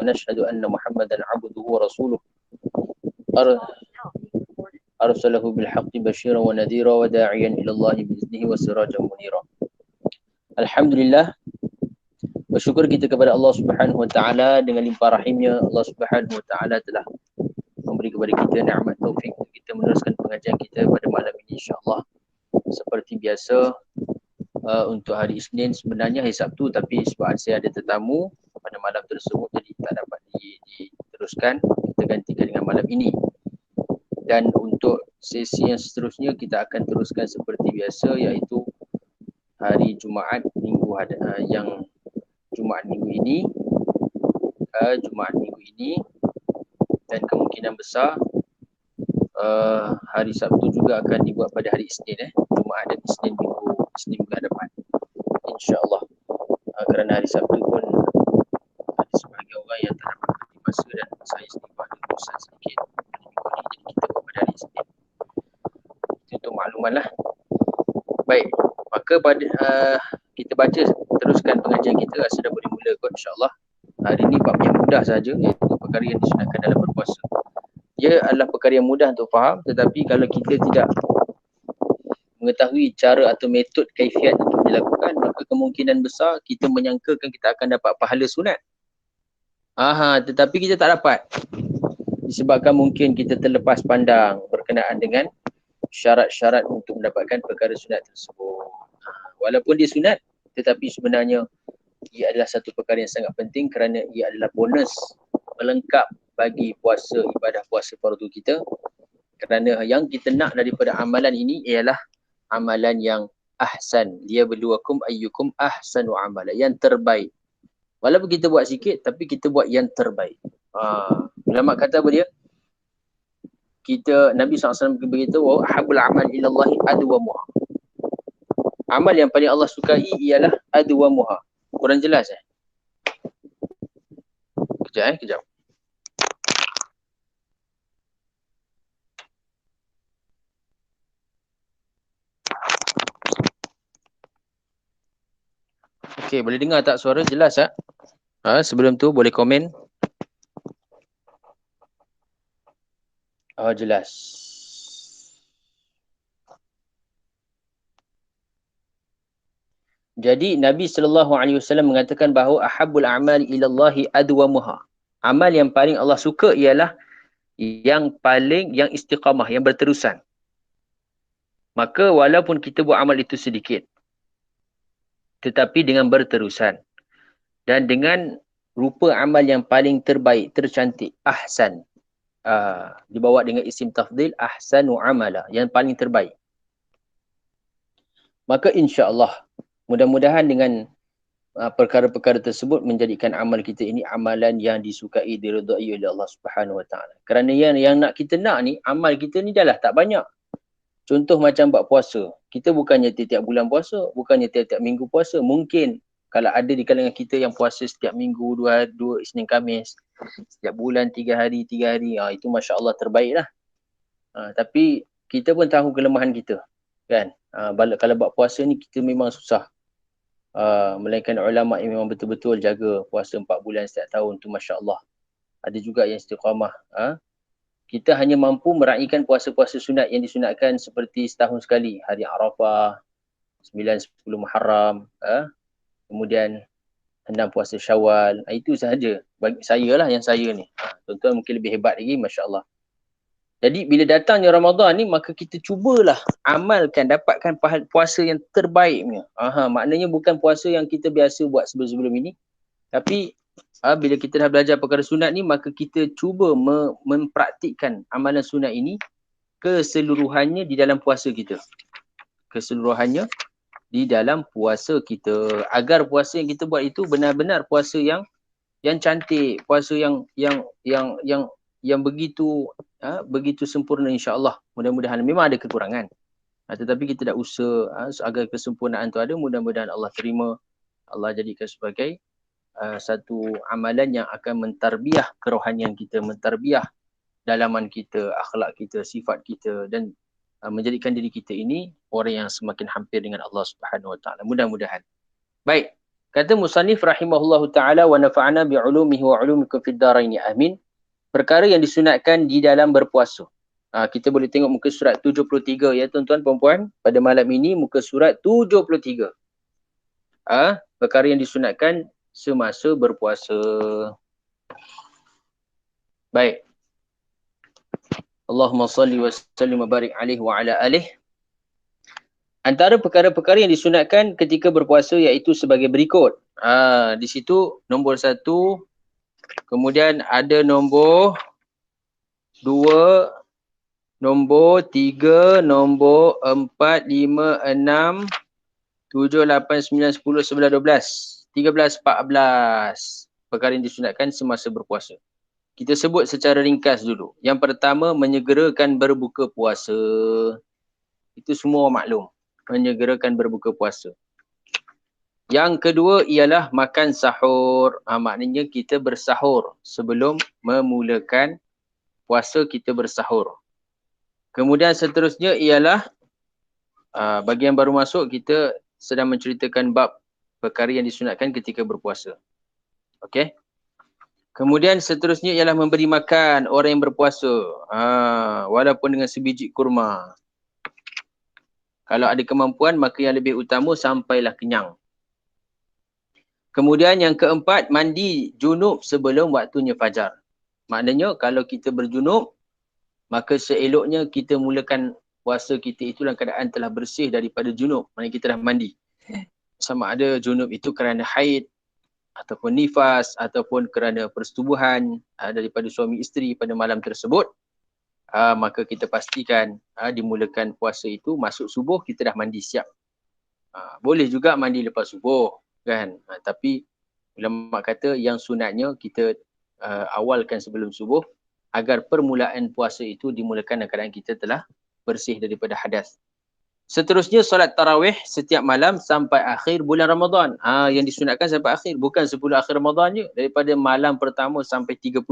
ونشهد أن محمدا عبده ورسوله أرسله بالحق بشيرا ونذيرا وداعيا إلى الله بإذنه وسراجا منيرا. Alhamdulillah, bersyukur kita kepada Allah Subhanahu Wa Taala dengan limpah rahimnya. Allah Subhanahu Wa Taala telah memberi kepada kita nikmat taufik untuk kita meneruskan pengajian kita pada malam ini, insya-Allah. Seperti biasa, untuk hari Isnin sebenarnya hari Sabtu, tapi sebab saya ada tetamu pada malam tersebut jadi tak dapat diteruskan, kita gantikan dengan malam ini. Dan untuk sesi yang seterusnya kita akan teruskan seperti biasa, iaitu hari Jumaat yang Jumaat minggu ini, dan kemungkinan besar hari Sabtu juga akan dibuat pada hari Isnin, Jumaat dan Isnin minggu depan, insya-Allah. Kerana hari Sabtu pun ada sebahagian orang yang tak dapat beri masa dan saya sendiri ada urusan sedikit minggu ni, jadi kita buat pada hari Isnin. Itu untuk maklumatlah. Baik, maka kita baca teruskan pengajian kita, rasa dah boleh mula kot, insya-Allah. Hari ini bab yang mudah saja, iaitu perkara yang disunatkan dalam berpuasa. Ia adalah perkara yang mudah untuk faham, tetapi kalau kita tidak mengetahui cara atau metod kaifiat untuk dilakukan, maka kemungkinan besar kita menyangkakan kita akan dapat pahala sunat. Tetapi kita tak dapat. Disebabkan mungkin kita terlepas pandang berkenaan dengan syarat-syarat untuk mendapatkan perkara sunat tersebut. Walaupun dia sunat, tetapi sebenarnya ia adalah satu perkara yang sangat penting kerana ia adalah bonus melengkap bagi puasa, ibadah puasa fardu kita. Kerana yang kita nak daripada amalan ini ialah amalan yang ahsan. Liyabluwakum ayyukum ahsanu amala, yang terbaik. Walaupun kita buat sikit, tapi kita buat yang terbaik. Ulama kata apa dia? Nabi SAW beritahu, ahabul amal ilallahi adwamuha. Amal yang paling Allah sukai ialah adwamuha. Kurang jelas Kejap. Okey, boleh dengar tak suara jelas tak? Sebelum tu boleh komen. Jelas. Jadi Nabi SAW mengatakan bahawa ahabbul a'mali ilallahi adwamuha. Amal yang paling Allah suka ialah yang istiqamah, yang berterusan. Maka walaupun kita buat amal itu sedikit, tetapi dengan berterusan dan dengan rupa amal yang paling terbaik, tercantik, ahsan, dibawa dengan isim tafdil, ahsanu amala, yang paling terbaik. Maka insya-Allah mudah-mudahan dengan perkara-perkara tersebut menjadikan amal kita ini amalan yang disukai, diredai oleh Allah Subhanahu Wa Taala. Kerana yang kita nak ni, amal kita ni dah lah tak banyak. Contoh macam buat puasa. Kita bukannya tiap-tiap bulan puasa, bukannya tiap-tiap minggu puasa. Mungkin kalau ada di kalangan kita yang puasa setiap minggu, dua Isnin Khamis, setiap bulan 3 hari, itu masya-Allah terbaiklah. Tapi kita pun tahu kelemahan kita, kan? Kalau buat puasa ni kita memang susah. Melainkan ulama yang memang betul-betul jaga puasa 4 bulan setiap tahun tu, masya-Allah. Ada juga yang istiqamah. Kita hanya mampu meraihkan puasa-puasa sunat yang disunatkan seperti setahun sekali, hari Arafah, 9-10 Muharram, kemudian 6 puasa Syawal. Itu sahaja bagi saya lah, yang saya ni. Tuan-tuan mungkin lebih hebat lagi, masya-Allah. Jadi bila datangnya Ramadan ni, maka kita cubalah amalkan, dapatkan puasa yang terbaiknya. Maknanya bukan puasa yang kita biasa buat sebelum-sebelum ini, tapi bila kita dah belajar perkara sunat ni, maka kita cuba mempraktikkan amalan sunat ini keseluruhannya di dalam puasa kita. Agar puasa yang kita buat itu benar-benar puasa yang cantik, puasa yang begitu sempurna, insya-Allah. Mudah-mudahan, memang ada kekurangan. Tetapi kita dah usaha agar kesempurnaan tu ada. Mudah-mudahan Allah terima, Allah jadikan sebagai satu amalan yang akan mentarbiah kerohanian kita, mentarbiah dalaman kita, akhlak kita, sifat kita, dan menjadikan diri kita ini orang yang semakin hampir dengan Allah Subhanahu Wa Taala. Mudah-mudahan. Baik, Kata musannif rahimahullahu ta'ala wa nafa'ana bi'ulumihi wa 'ulumikum fid dharain amin. Perkara yang disunatkan di dalam berpuasa. Kita boleh tengok muka surat 73 ya tuan-tuan puan-puan. Pada malam ini muka surat 73. Perkara yang disunatkan semasa berpuasa. Baik. Allahumma salli wa sallim wa barik alaihi wa ala alihi. Antara perkara-perkara yang disunatkan ketika berpuasa iaitu sebagai berikut. Di situ nombor 1, kemudian ada nombor 2, nombor 3, nombor 4, 5, 6, 7, 8, 9, 10, 11, 12, 13, 14. Perkara yang disunatkan semasa berpuasa. Kita sebut secara ringkas dulu. Yang pertama, menyegerakan berbuka puasa. Itu semua orang maklum. Menyegerakan berbuka puasa. Yang kedua ialah makan sahur. Maknanya kita bersahur sebelum memulakan puasa, kita bersahur. Kemudian seterusnya ialah bagi yang baru masuk, kita sedang menceritakan bab perkara yang disunatkan ketika berpuasa. Okey. Kemudian seterusnya ialah memberi makan orang yang berpuasa. Walaupun dengan sebiji kurma. Kalau ada kemampuan, maka yang lebih utama sampailah kenyang. Kemudian yang keempat, mandi junub sebelum waktunya fajar. Maknanya kalau kita berjunub, maka seeloknya kita mulakan puasa kita itu dalam keadaan telah bersih daripada junub. Maknanya kita dah mandi. Sama ada junub itu kerana haid, ataupun nifas, ataupun kerana persetubuhan daripada suami isteri pada malam tersebut. Maka kita pastikan dimulakan puasa itu, masuk subuh kita dah mandi siap. Boleh juga mandi lepas subuh kan. Tapi ulama kata yang sunatnya kita awalkan sebelum subuh agar permulaan puasa itu dimulakan dalam keadaan kita telah bersih daripada hadas. Seterusnya solat tarawih setiap malam sampai akhir bulan Ramadan. Yang disunatkan sampai akhir, bukan 10 akhir Ramadan je, daripada malam pertama sampai 30.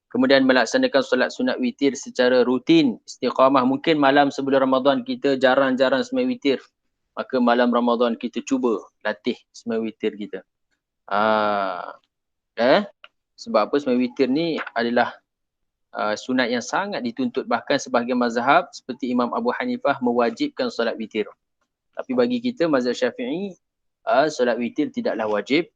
Kemudian melaksanakan solat sunat witir secara rutin, istiqamah. Mungkin malam sebelum Ramadan kita jarang-jarang sembahyang witir. Maka malam Ramadan kita cuba latih sembahyang witir kita. Sebab apa sembahyang witir ni adalah sunat yang sangat dituntut. Bahkan sebahagian mazhab seperti Imam Abu Hanifah mewajibkan solat witir. Tapi bagi kita mazhab Syafi'i, solat witir tidaklah wajib.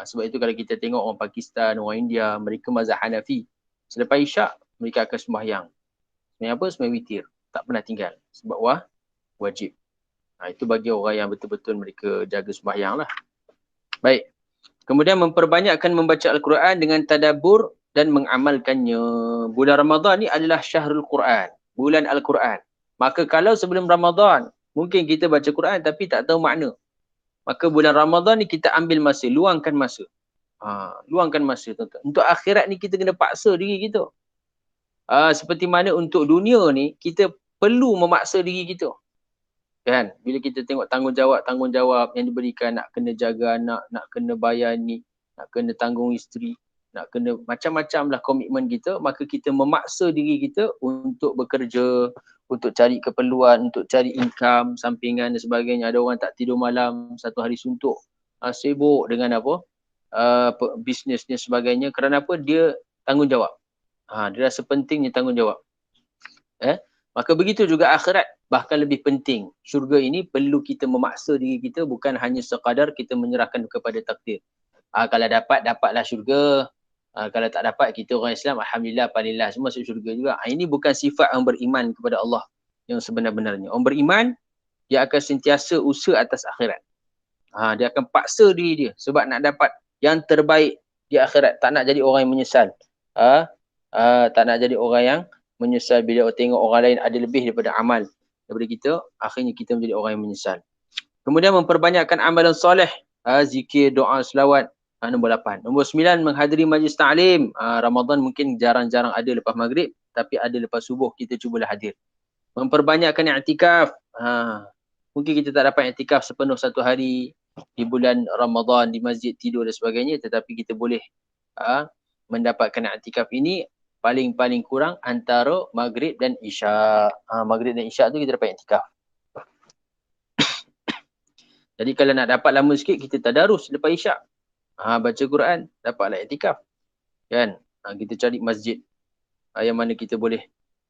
Sebab itu kalau kita tengok orang Pakistan, orang India, mereka mazhab Hanafi. Selepas Isyak, mereka akan sembahyang. Sembahyang apa? Sembahyang witir. Tak pernah tinggal. Sebab wajib. Itu bagi orang yang betul-betul mereka jaga sembahyang lah. Baik. Kemudian memperbanyakkan membaca Al-Quran dengan tadabbur dan mengamalkannya. Bulan Ramadan ni adalah syahrul Quran. Bulan Al-Quran. Maka kalau sebelum Ramadan, mungkin kita baca Quran tapi tak tahu makna. Maka bulan Ramadan ni kita ambil masa, luangkan masa. Luangkan masa tuan-tuan. Untuk akhirat ni kita kena paksa diri kita. Seperti mana untuk dunia ni, kita perlu memaksa diri kita. Kan? Bila kita tengok tanggungjawab yang diberikan, nak kena jaga anak, nak kena bayar ni, nak kena tanggung isteri, nak kena macam-macam lah komitmen kita, maka kita memaksa diri kita untuk bekerja, untuk cari keperluan, untuk cari income, sampingan dan sebagainya. Ada orang tak tidur malam, satu hari suntuk, sibuk dengan apa, bisnes dan sebagainya. Kerana apa? Dia tanggungjawab. Dia rasa pentingnya tanggungjawab. Maka begitu juga akhirat, bahkan lebih penting. Syurga ini perlu kita memaksa diri kita, bukan hanya sekadar kita menyerahkan kepada takdir. Kalau dapat, dapatlah syurga. Kalau tak dapat, kita orang Islam, alhamdulillah, palillah, semua masuk syurga juga. Ini bukan sifat orang beriman kepada Allah yang sebenar-benarnya. Orang beriman, dia akan sentiasa usaha atas akhirat. Dia akan paksa diri dia sebab nak dapat yang terbaik di akhirat. Tak nak jadi orang yang menyesal. Tak nak jadi orang yang menyesal bila tengok orang lain ada lebih daripada amal daripada kita, akhirnya kita menjadi orang yang menyesal. Kemudian memperbanyakkan amalan soleh, zikir, doa, selawat. Nombor 8. Nombor 9, menghadiri majlis ta'lim. Ramadan mungkin jarang-jarang ada lepas maghrib, tapi ada lepas subuh, kita cubalah hadir. Memperbanyakkan i'tikaf. Mungkin kita tak dapat i'tikaf sepenuh satu hari di bulan Ramadan, di masjid, tidur dan sebagainya, tetapi kita boleh mendapatkan i'tikaf ini paling-paling kurang antara maghrib dan isyak. Maghrib dan isyak tu kita dapat i'tikaf. Jadi kalau nak dapat lama sikit, kita tadarus lepas isyak. Baca Quran, dapatlah iktikaf. Kan? Kita cari masjid yang mana kita boleh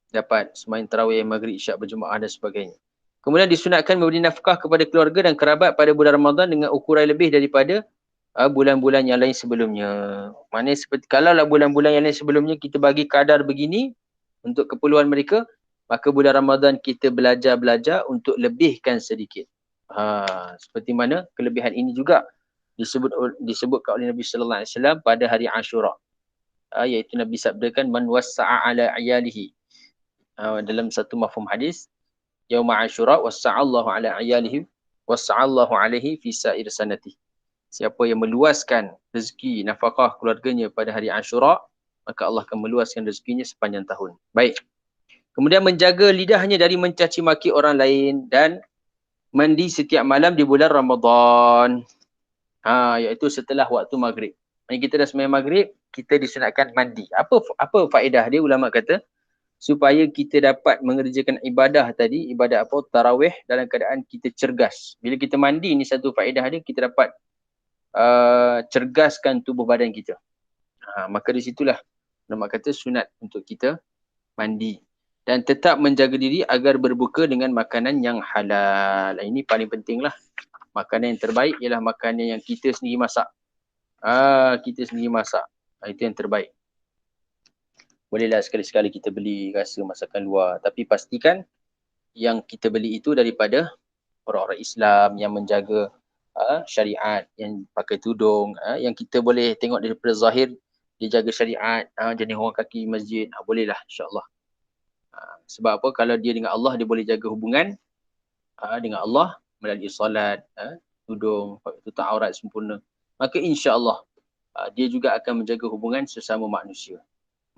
dapat sembahyang tarawih, maghrib, isyak berjemaah dan sebagainya. Kemudian disunatkan memberi nafkah kepada keluarga dan kerabat pada bulan Ramadan dengan ukuran lebih daripada bulan-bulan yang lain sebelumnya. Maknanya seperti kalaulah bulan-bulan yang lain sebelumnya kita bagi kadar begini untuk keperluan mereka, maka bulan Ramadan kita belajar untuk lebihkan sedikit. Seperti mana kelebihan ini juga disebutkan oleh Nabi sallallahu alaihi wasallam pada hari Ashura. Iaitu Nabi sabdakan man wassa'a ala ayalihi. Dalam satu mafhum hadis, yauma Ashura wassa'allahu ala ayalihi wassa'allahu alaihi fi sa'ir sanati. Siapa yang meluaskan rezeki nafkah keluarganya pada hari Ashura, maka Allah akan meluaskan rezekinya sepanjang tahun. Baik. Kemudian menjaga lidahnya dari mencaci maki orang lain dan mandi setiap malam di bulan Ramadan. Iaitu setelah waktu maghrib. Jadi kita dah sembahyang maghrib, kita disunatkan mandi. Apa faedah dia? Ulama kata supaya kita dapat mengerjakan ibadah tadi, ibadah apa? Tarawih dalam keadaan kita cergas. Bila kita mandi ni satu faedah dia, kita dapat cergaskan tubuh badan kita. Maka di situlah ulama kata sunat untuk kita mandi. Dan tetap menjaga diri agar berbuka dengan makanan yang halal. Ini paling penting lah. Makanan yang terbaik ialah makanan yang kita sendiri masak. Kita sendiri masak. Itu yang terbaik. Bolehlah sekali-sekali kita beli rasa masakan luar. Tapi pastikan yang kita beli itu daripada orang-orang Islam yang menjaga syariat, yang pakai tudung. Yang kita boleh tengok daripada zahir, dia jaga syariat. Jenis orang kaki masjid. Bolehlah insyaAllah. Sebab apa? Kalau dia dengan Allah, dia boleh jaga hubungan dengan Allah melalui solat, tudung, tutup aurat sempurna. Maka insya-Allah dia juga akan menjaga hubungan sesama manusia.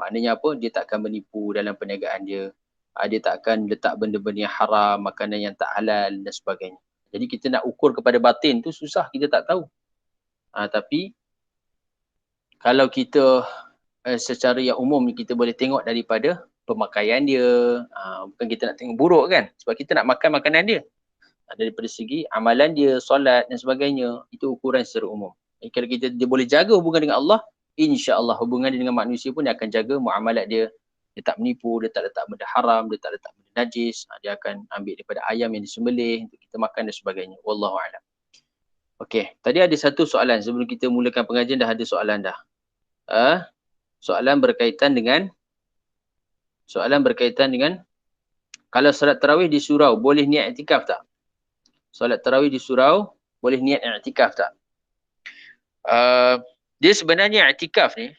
Maknanya apa? Dia tak akan menipu dalam perniagaan dia. Dia tak akan letak benda-benda yang haram, makanan yang tak halal dan sebagainya. Jadi kita nak ukur kepada batin tu susah, kita tak tahu. Tapi kalau kita secara yang umum kita boleh tengok daripada pemakaian dia. Bukan kita nak tengok buruk kan? Sebab kita nak makan makanan dia. Daripada segi amalan dia, solat dan sebagainya, itu ukuran secara umum. Kalau dia boleh jaga hubungan dengan Allah, insya-Allah hubungan dia dengan manusia pun dia akan jaga muamalat dia. Dia tak menipu, dia tak letak benda haram, dia tak letak benda najis. Dia akan ambil daripada ayam yang disembelih untuk kita makan dan sebagainya. Wallahu a'lam. Okey, tadi ada satu soalan sebelum kita mulakan pengajian, dah ada soalan dah. Soalan berkaitan dengan kalau solat tarawih di surau boleh niat iktikaf tak? Solat tarawih di surau boleh niat i'tikaf tak? Dia sebenarnya i'tikaf ni,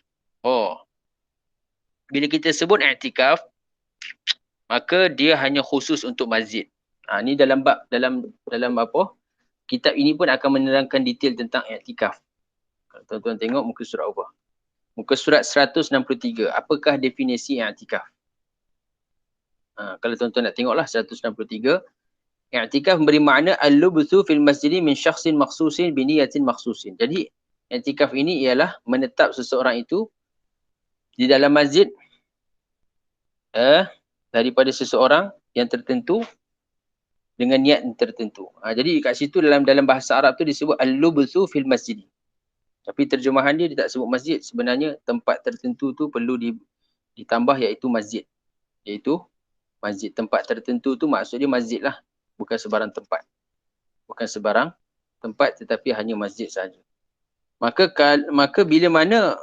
bila kita sebut i'tikaf, maka dia hanya khusus untuk masjid. Ni dalam apa? Kitab ini pun akan menerangkan detail tentang i'tikaf. Kalau tuan-tuan tengok muka surat apa? Muka surat 163. Apakah definisi i'tikaf? Kalau tuan-tuan nak tengoklah 163. I'tikaf memberi makna al-lubthu fil masjid min syakhsin makhsusin bi niyatin makhsusin. Jadi i'tikaf ini ialah menetap seseorang itu di dalam masjid daripada seseorang yang tertentu dengan niat yang tertentu. Jadi kat situ dalam bahasa Arab tu disebut al-lubthu fil masjid. Tapi terjemahan dia tak sebut masjid. Sebenarnya tempat tertentu tu perlu ditambah iaitu masjid. Iaitu masjid. Tempat tertentu tu maksudnya masjid lah. Bukan sebarang tempat. Bukan sebarang tempat tetapi hanya masjid sahaja. Maka bila mana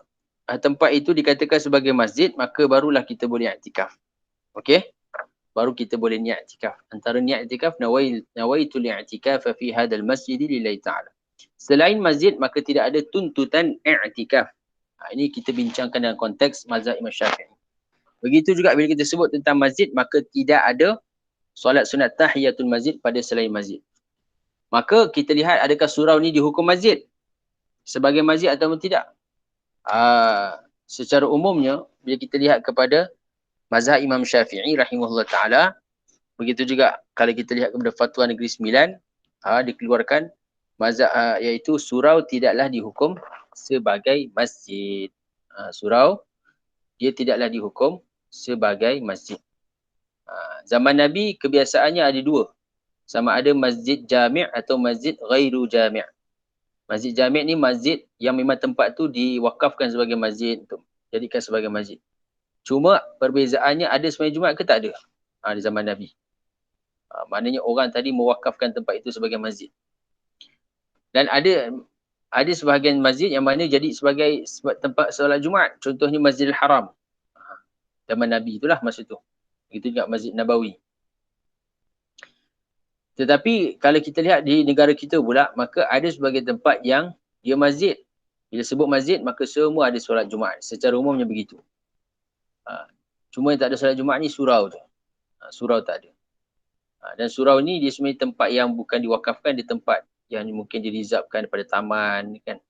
tempat itu dikatakan sebagai masjid, maka barulah kita boleh i'tikaf. Okey? Baru kita boleh niat i'tikaf. Antara niat i'tikaf, nawaitu li'tikaf fi hadzal masjid lillahi ta'ala. Selain masjid, maka tidak ada tuntutan i'tikaf. Ini kita bincangkan dalam konteks mazhab Imam Syafi'i. Begitu juga bila kita sebut tentang masjid, maka tidak ada solat sunat tahiyatul masjid pada selain masjid. Maka kita lihat adakah surau ni dihukum masjid sebagai masjid atau tidak. Secara umumnya bila kita lihat kepada mazhab Imam Syafi'i rahimahullah ta'ala, begitu juga kalau kita lihat kepada fatwa Negeri Sembilan, dikeluarkan mazhab iaitu surau tidaklah dihukum sebagai masjid. Surau dia tidaklah dihukum sebagai masjid. Zaman Nabi kebiasaannya ada dua. sama ada masjid jami' atau masjid ghairu jami'. Masjid jami' ni masjid yang memang tempat tu diwakafkan sebagai masjid, untuk jadikan sebagai masjid. Cuma perbezaannya ada sembahyang Jumaat ke tak ada di zaman Nabi. Maknanya orang tadi mewakafkan tempat itu sebagai masjid. Dan ada sebahagian masjid yang mana jadi sebagai tempat solat Jumaat. Contohnya Masjidil Haram. Zaman Nabi itulah masa tu. Begitu juga Masjid Nabawi. Tetapi kalau kita lihat di negara kita pula, maka ada sebagai tempat yang dia masjid. Bila sebut masjid, maka semua ada solat Jumaat. Secara umumnya begitu. Cuma yang tak ada solat Jumaat ni surau tu. Surau tak ada. Dan surau ni dia sebenarnya tempat yang bukan diwakafkan, di tempat yang mungkin dirizabkan daripada taman kan.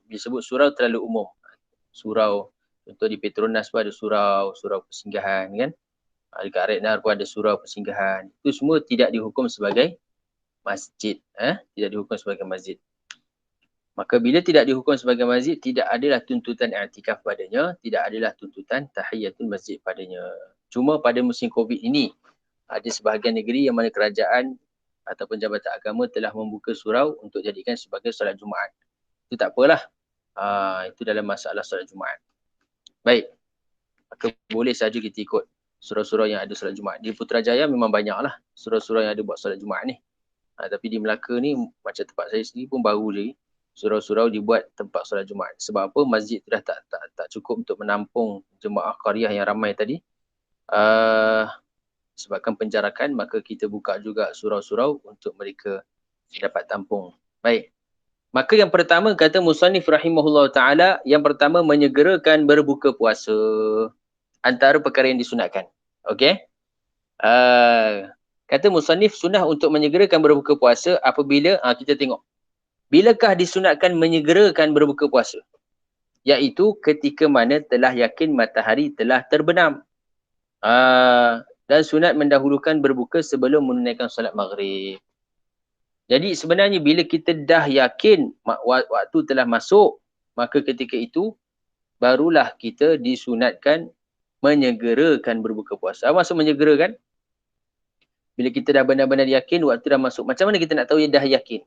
Disebut surau terlalu umum. Surau, contoh di Petronas pun ada surau, surau persinggahan kan. Dekat Rednar pun ada surau persinggahan. Itu semua tidak dihukum sebagai masjid. Tidak dihukum sebagai masjid. Maka bila tidak dihukum sebagai masjid, tidak adalah tuntutan i'tikaf padanya, tidak adalah tuntutan tahiyatul masjid padanya. Cuma pada musim COVID ini, ada sebahagian negeri yang mana kerajaan ataupun jabatan agama telah membuka surau untuk jadikan sebagai solat Jumaat. Itu tak apalah. Itu dalam masalah solat Jumaat. Baik. Maka boleh saja kita ikut surau-surau yang ada solat Jumaat. Di Putrajaya memang banyaklah surau-surau yang ada buat solat Jumaat ni. Tapi di Melaka ni, macam tempat saya sendiri pun baru je, surau-surau dibuat tempat solat Jumaat. Sebab apa? Masjid tu dah tak cukup untuk menampung jemaah qaryah yang ramai tadi. Sebabkan penjarakan, maka kita buka juga surau-surau untuk mereka dapat tampung. Baik. Maka yang pertama kata musannif rahimahullah ta'ala, yang pertama menyegerakan berbuka puasa. Antara perkara yang disunatkan. Okey. Kata musannif sunnah untuk menyegerakan berbuka puasa apabila, kita tengok. Bilakah disunatkan menyegerakan berbuka puasa? Iaitu ketika mana telah yakin matahari telah terbenam. Dan sunat mendahulukan berbuka sebelum menunaikan solat maghrib. Jadi sebenarnya bila kita dah yakin waktu telah masuk, maka ketika itu barulah kita disunatkan menyegerakan berbuka puasa. Apa maksud menyegerakan? Bila kita dah benar-benar yakin waktu dah masuk. Macam mana kita nak tahu dah yakin?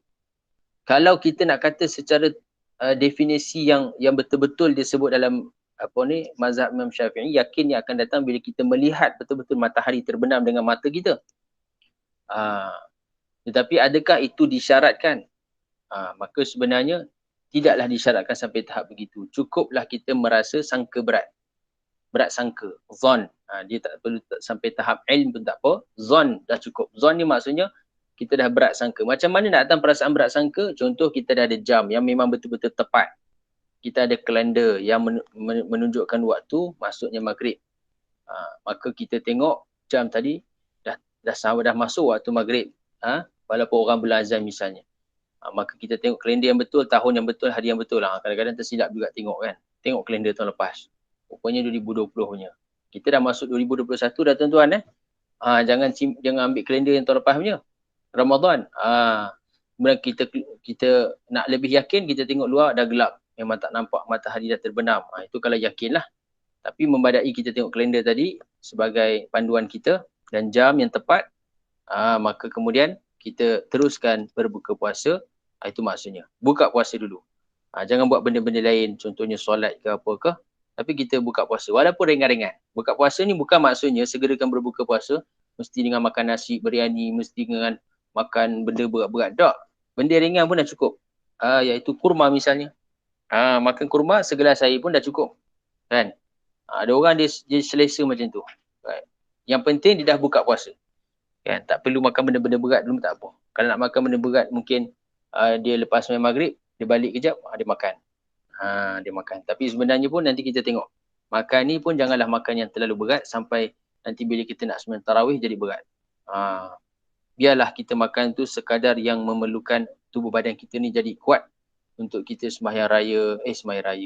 Kalau kita nak kata secara definisi yang betul-betul disebut dalam mazhab Imam Syafi'i, yakin yang akan datang bila kita melihat betul-betul matahari terbenam dengan mata kita. Tetapi adakah itu disyaratkan? Maka sebenarnya tidaklah disyaratkan sampai tahap begitu. Cukuplah kita merasa sangka berat sangka, zon. Dia tak perlu sampai tahap ilm pun tak apa. Zon dah cukup. Zon ni maksudnya kita dah berat sangka. Macam mana nak datang perasaan berat sangka? Contoh kita dah ada jam yang memang betul-betul tepat. Kita ada kalender yang menunjukkan waktu masuknya maghrib. Maka kita tengok jam tadi dah masuk waktu maghrib. Walaupun orang berazan misalnya. Maka kita tengok kalender yang betul, tahun yang betul, hari yang betul lah. Kadang-kadang tersilap juga tengok kan. Tengok kalender tahun lepas. Rupanya 2020 punya. Kita dah masuk 2021 dah tuan-tuan jangan ambil kalender yang tahun lepas punya. Ramadan. Kemudian kita nak lebih yakin, kita tengok luar dah gelap. Memang tak nampak matahari dah terbenam. Itu kalau yakin lah. Tapi membadai kita tengok kalender tadi sebagai panduan kita dan jam yang tepat, maka kemudian kita teruskan berbuka puasa. Itu maksudnya. Buka puasa dulu. Jangan buat benda-benda lain. Contohnya solat ke apa ke. Tapi kita buka puasa. Walaupun ringan-ringan. Buka puasa ni bukan maksudnya segerakan berbuka puasa. Mesti dengan makan nasi biryani. Mesti dengan makan benda berat-berat. Tak. Benda ringan pun dah cukup. Iaitu kurma misalnya. Makan kurma segelas air pun dah cukup. Kan? Ada orang dia selesa macam tu. Right. Yang penting dia dah buka puasa. Kan? Tak perlu makan benda-benda berat dulu tak apa. Kalau nak makan benda berat mungkin dia lepas main maghrib, dia balik kejap, dia makan. Dia makan. Tapi sebenarnya pun nanti kita tengok. Makan ni pun janganlah makan yang terlalu berat sampai nanti bila kita nak sembahyang tarawih jadi berat. Biarlah kita makan tu sekadar yang memerlukan tubuh badan kita ni jadi kuat untuk kita sembahyang raya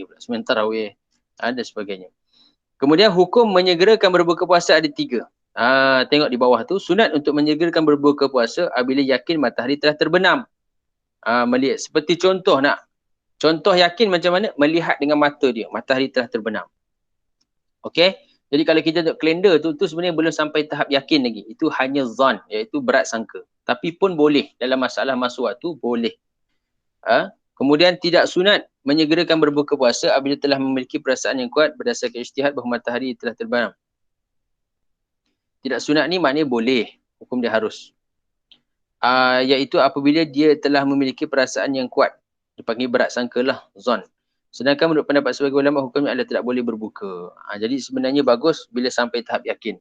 pula. Sembahyang tarawih dan sebagainya. Kemudian hukum menyegerakan berbuka puasa ada 3. Tengok di bawah tu. Sunat untuk menyegerakan berbuka puasa apabila yakin matahari telah terbenam. Melihat. Seperti contoh yakin macam mana? Melihat dengan mata dia. Matahari telah terbenam. Okey. Jadi kalau kita tengok kalender tu sebenarnya belum sampai tahap yakin lagi. Itu hanya zon. Iaitu berat sangka. Tapi pun boleh dalam masalah masuk waktu, boleh. Kemudian tidak sunat menyegerakan berbuka puasa apabila telah memiliki perasaan yang kuat berdasarkan ijtihad bahawa matahari telah terbenam. Tidak sunat ni maknanya boleh, hukum dia harus. Iaitu apabila dia telah memiliki perasaan yang kuat. Dipanggil berat sangka lah, zon. Sedangkan menurut pendapat sebagai ulama hukumnya adalah tidak boleh berbuka. Jadi sebenarnya bagus bila sampai tahap yakin.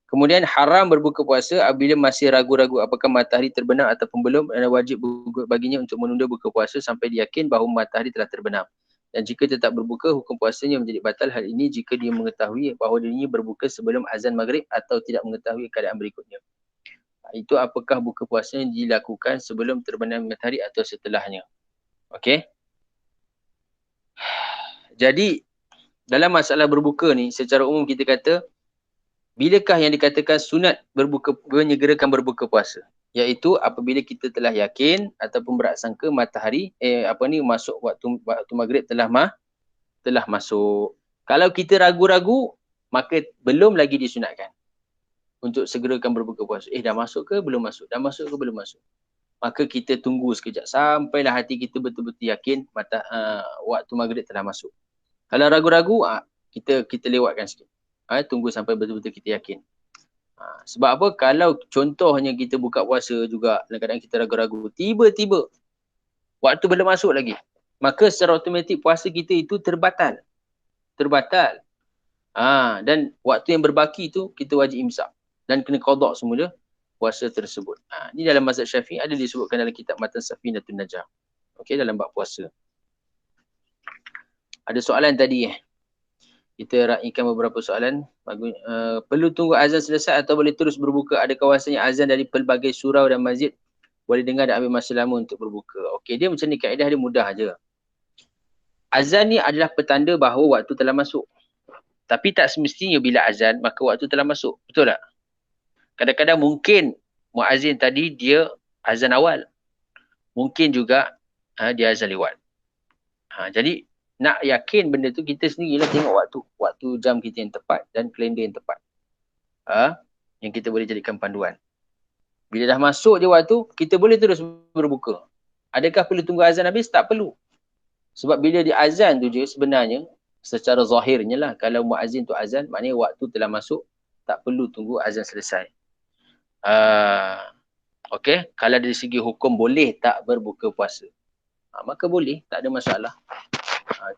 Kemudian haram berbuka puasa apabila masih ragu-ragu apakah matahari terbenam ataupun belum, dan wajib baginya untuk menunda buka puasa sampai dia yakin bahawa matahari telah terbenam. Dan jika tetap berbuka, hukum puasanya menjadi batal. Hal ini jika dia mengetahui bahawa dirinya berbuka sebelum azan maghrib atau tidak mengetahui keadaan berikutnya. Itu apakah buka puasanya dilakukan sebelum terbenam matahari atau setelahnya. Okey. Jadi dalam masalah berbuka ni secara umum kita kata bilakah yang dikatakan sunat menyegerakan berbuka puasa, iaitu apabila kita telah yakin ataupun beraksangka matahari masuk waktu maghrib telah masuk. Kalau kita ragu-ragu maka belum lagi disunatkan untuk segerakan berbuka puasa. Dah masuk ke belum masuk? Dah masuk ke belum masuk? Maka kita tunggu sekejap sampailah hati kita betul-betul yakin waktu maghrib telah masuk. Kalau ragu-ragu, kita lewatkan sikit. Tunggu sampai betul-betul kita yakin. Sebab apa? Kalau contohnya kita buka puasa juga, kadang-kadang kita ragu-ragu, tiba-tiba waktu belum masuk lagi, maka secara automatik puasa kita itu terbatal. Dan waktu yang berbaki itu kita wajib imsak dan kena qada semula puasa tersebut. Ini dalam mazhab Syafi'i ada disebutkan dalam kitab Matan Safinatun Najah. Okey, dalam bab puasa. Ada soalan tadi kita raikan beberapa soalan. Perlu tunggu azan selesai atau boleh terus berbuka? Ada kawasannya azan dari pelbagai surau dan masjid boleh dengar dan ambil masa lama untuk berbuka. Okey, dia macam ni, kaedah dia mudah aja. Azan ni adalah petanda bahawa waktu telah masuk. Tapi tak semestinya bila azan maka waktu telah masuk. Betul tak? Kadang-kadang mungkin muazzin tadi dia azan awal. Mungkin juga dia azan lewat. Jadi nak yakin benda tu kita sendirilah tengok waktu jam kita yang tepat dan kalender yang tepat. Yang kita boleh jadikan panduan. Bila dah masuk je waktu, kita boleh terus berbuka. Adakah perlu tunggu azan habis? Tak perlu. Sebab bila dia azan tu je sebenarnya secara zahirnya lah, kalau muazzin tu azan maknanya waktu telah masuk, tak perlu tunggu azan selesai. Okey, kalau dari segi hukum boleh tak berbuka puasa? Maka boleh, tak ada masalah.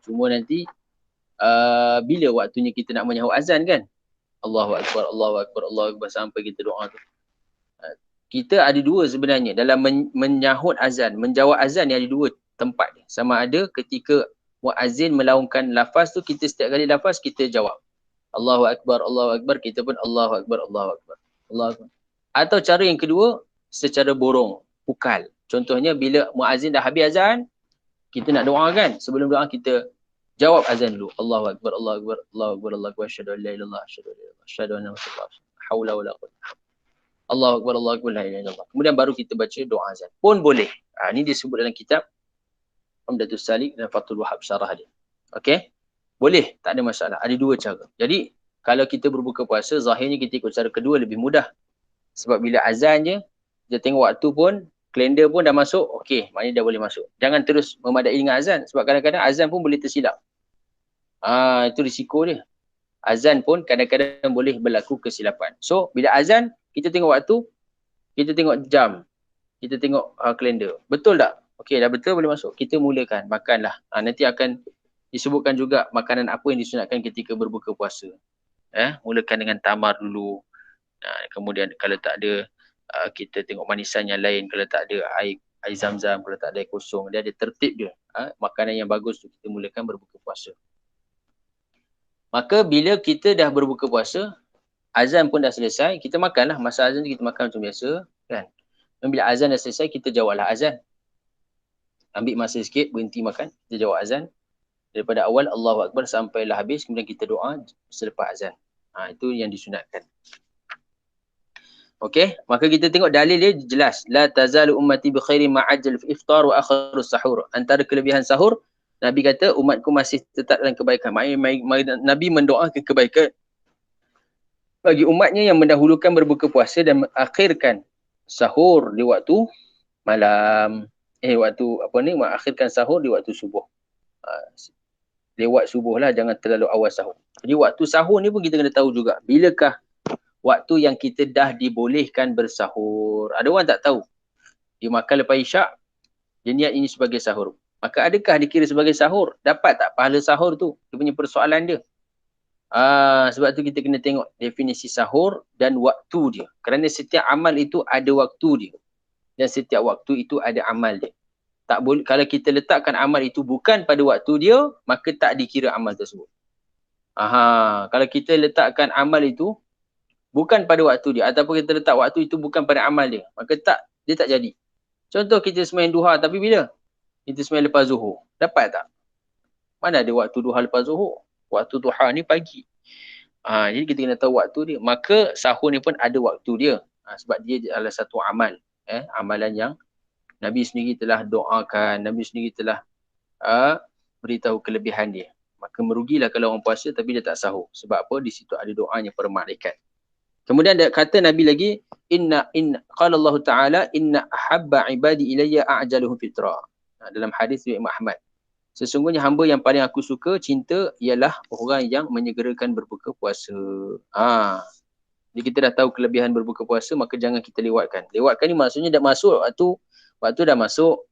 Cuma nanti bila waktunya kita nak menyahut azan kan? Allahu Akbar, Allahu Akbar, Allahu Akbar sampai kita doa tu. Kita ada dua sebenarnya dalam menyahut azan, menjawab azan ni ada dua tempat dia. Sama ada ketika muazzin melaungkan lafaz tu, kita setiap kali lafaz kita jawab Allahu Akbar, Allahu Akbar, kita pun Allahu Akbar, Allahu Akbar, Allahu Akbar. Atau cara yang kedua secara borong, pukal. Contohnya bila muazzin dah habis azan, kita nak doa kan, sebelum doa kita jawab azan dulu. Allahu Akbar, Allahu Akbar, Allahu Akbar, Allahu Akbar, asyhadu an la ilaha illallah, asyhadu an la ilaha illallah, asyhadu anna Muhammadan rasulullah, haula wala quwwata. Allahu Akbar, Allahu Akbar, la ilaha illallah. Kemudian baru kita baca doa azan. Pun boleh. Ini disebut dalam kitab Umdatus Salik dan Fathul Wahab syarah dia. Okey? Boleh, tak ada masalah. Ada dua cara. Jadi kalau kita berbuka puasa, zahirnya kita ikut cara kedua lebih mudah. Sebab bila azan je, dia tengok waktu pun, kalender pun dah masuk, okey, maknanya dah boleh masuk. Jangan terus memadai dengan azan. Sebab kadang-kadang azan pun boleh tersilap. Itu risiko dia. Azan pun kadang-kadang boleh berlaku kesilapan. So, bila azan, kita tengok waktu, kita tengok jam, kita tengok kalender. Betul tak? Okey, dah betul boleh masuk. Kita mulakan, makanlah. Nanti akan disebutkan juga makanan apa yang disunatkan ketika berbuka puasa. Mulakan dengan tamar dulu. Kemudian kalau tak ada, kita tengok manisan yang lain. Kalau tak ada air zam-zam, kalau tak ada air kosong, dia ada tertib dia. Makanan yang bagus tu kita mulakan berbuka puasa. Maka bila kita dah berbuka puasa, azan pun dah selesai, kita makanlah. Masa azan kita makan macam biasa kan. Dan bila azan dah selesai, kita jawablah azan. Ambil masa sikit, berhenti makan, kita jawab azan. Daripada awal Allahu Akbar sampailah habis, kemudian kita doa selepas azan. Itu yang disunatkan. Okey, maka kita tengok dalil dia jelas. La tazalu ummati bi khairin ma'ajjal fi iftar wa akhiru sahur. Antara kelebihan sahur, Nabi kata umatku masih tetap dalam kebaikan. Maknanya Nabi mendoakan kebaikan bagi umatnya yang mendahulukan berbuka puasa dan mengakhirkan sahur di waktu malam. Mengakhirkan sahur di waktu subuh. Lewat subuh lah, jangan terlalu awal sahur. Jadi waktu sahur ni pun kita kena tahu juga. Bilakah waktu yang kita dah dibolehkan bersahur? Ada orang tak tahu. Dia makan lepas isyak, dia niat ini sebagai sahur. Maka adakah dikira sebagai sahur? Dapat tak pahala sahur tu? Dia punya persoalan dia. Sebab tu kita kena tengok definisi sahur dan waktu dia. Kerana setiap amal itu ada waktu dia. Dan setiap waktu itu ada amal dia. Tak boleh, kalau kita letakkan amal itu bukan pada waktu dia, maka tak dikira amal tersebut. Kalau kita letakkan amal itu bukan pada waktu dia, ataupun kita letak waktu itu bukan pada amal dia, maka dia tak jadi. Contoh kita sembahyang duha, tapi bila? Kita sembahyang lepas zuhur. Dapat tak? Mana ada waktu duha lepas zuhur? Waktu duha ni pagi. Jadi kita kena tahu waktu dia. Maka sahur ni pun ada waktu dia. Sebab dia adalah satu amal. Amalan yang Nabi sendiri telah doakan, Nabi sendiri telah beritahu kelebihan dia. Maka merugilah kalau orang puasa tapi dia tak sahur. Sebab apa? Di situ ada doanya para malaikat. Kemudian dia kata Nabi lagi, qala Allah Ta'ala inna ahabba ibadi ilayya a'jaluhum fitra. Dalam hadis Imam Ahmad. Sesungguhnya hamba yang paling aku suka, cinta ialah orang yang menyegerakan berbuka puasa. Jadi kita dah tahu kelebihan berbuka puasa, maka jangan kita lewatkan. Lewatkan ni maksudnya dah masuk waktu dah masuk,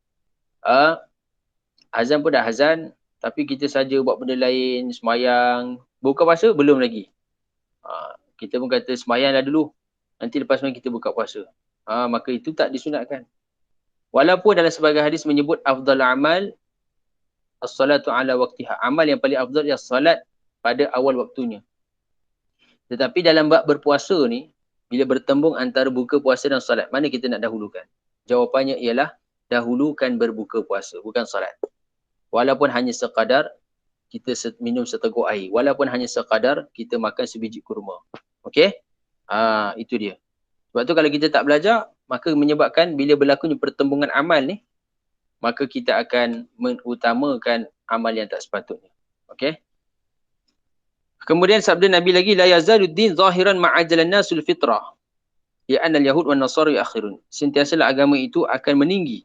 azan pun dah azan, tapi kita saja buat benda lain, semayang, buka puasa belum lagi. Kita pun kata semayang dah dulu, nanti lepas semayang kita buka puasa. Maka itu tak disunatkan. Walaupun dalam sebagai hadis menyebut afdal amal as-salatu ala waqtiha. Amal yang paling afdal ialah salat pada awal waktunya. Tetapi dalam bab berpuasa ni, bila bertembung antara buka puasa dan salat, mana kita nak dahulukan? Jawapannya ialah dahulukan berbuka puasa, bukan salat. Walaupun hanya sekadar kita minum seteguk air. Walaupun hanya sekadar kita makan sebiji kurma. Okey? Itu dia. Sebab tu kalau kita tak belajar, maka menyebabkan bila berlakunya pertembungan amal ni, maka kita akan mengutamakan amal yang tak sepatutnya. Okey? Kemudian sabda Nabi lagi, la yazaluddin zahiran ma'ajalan nasul fitrah. Ya'anna al-yahud wa nasara yuakhirun. Sentiasalah agama itu akan meninggi.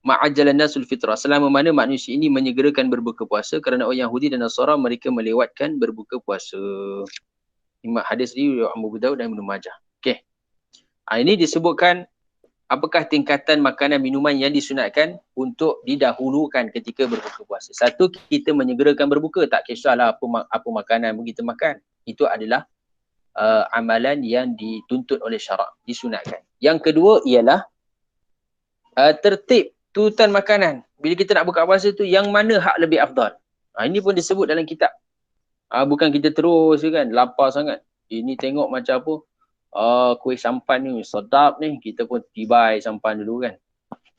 Ma'ajalan nasul fitrah. Selama mana manusia ini menyegerakan berbuka puasa, kerana orang Yahudi dan Nasara mereka melewatkan berbuka puasa. Hadis ini Abu Daud dan Ibnu Majah. Okey. Ini disebutkan apakah tingkatan makanan minuman yang disunatkan untuk didahulukan ketika berbuka puasa. Satu, kita menyegerakan berbuka, tak kisahlah apa makanan pun kita makan. Itu adalah amalan yang dituntut oleh syarak, disunatkan. Yang kedua ialah tertib turutan makanan. Bila kita nak buka puasa tu, yang mana hak lebih afdal? Ini pun disebut dalam kitab. Bukan kita terus kan, lapar sangat. Ini tengok macam apa, kuih sampan ni sedap ni, kita pun tibai sampan dulu kan.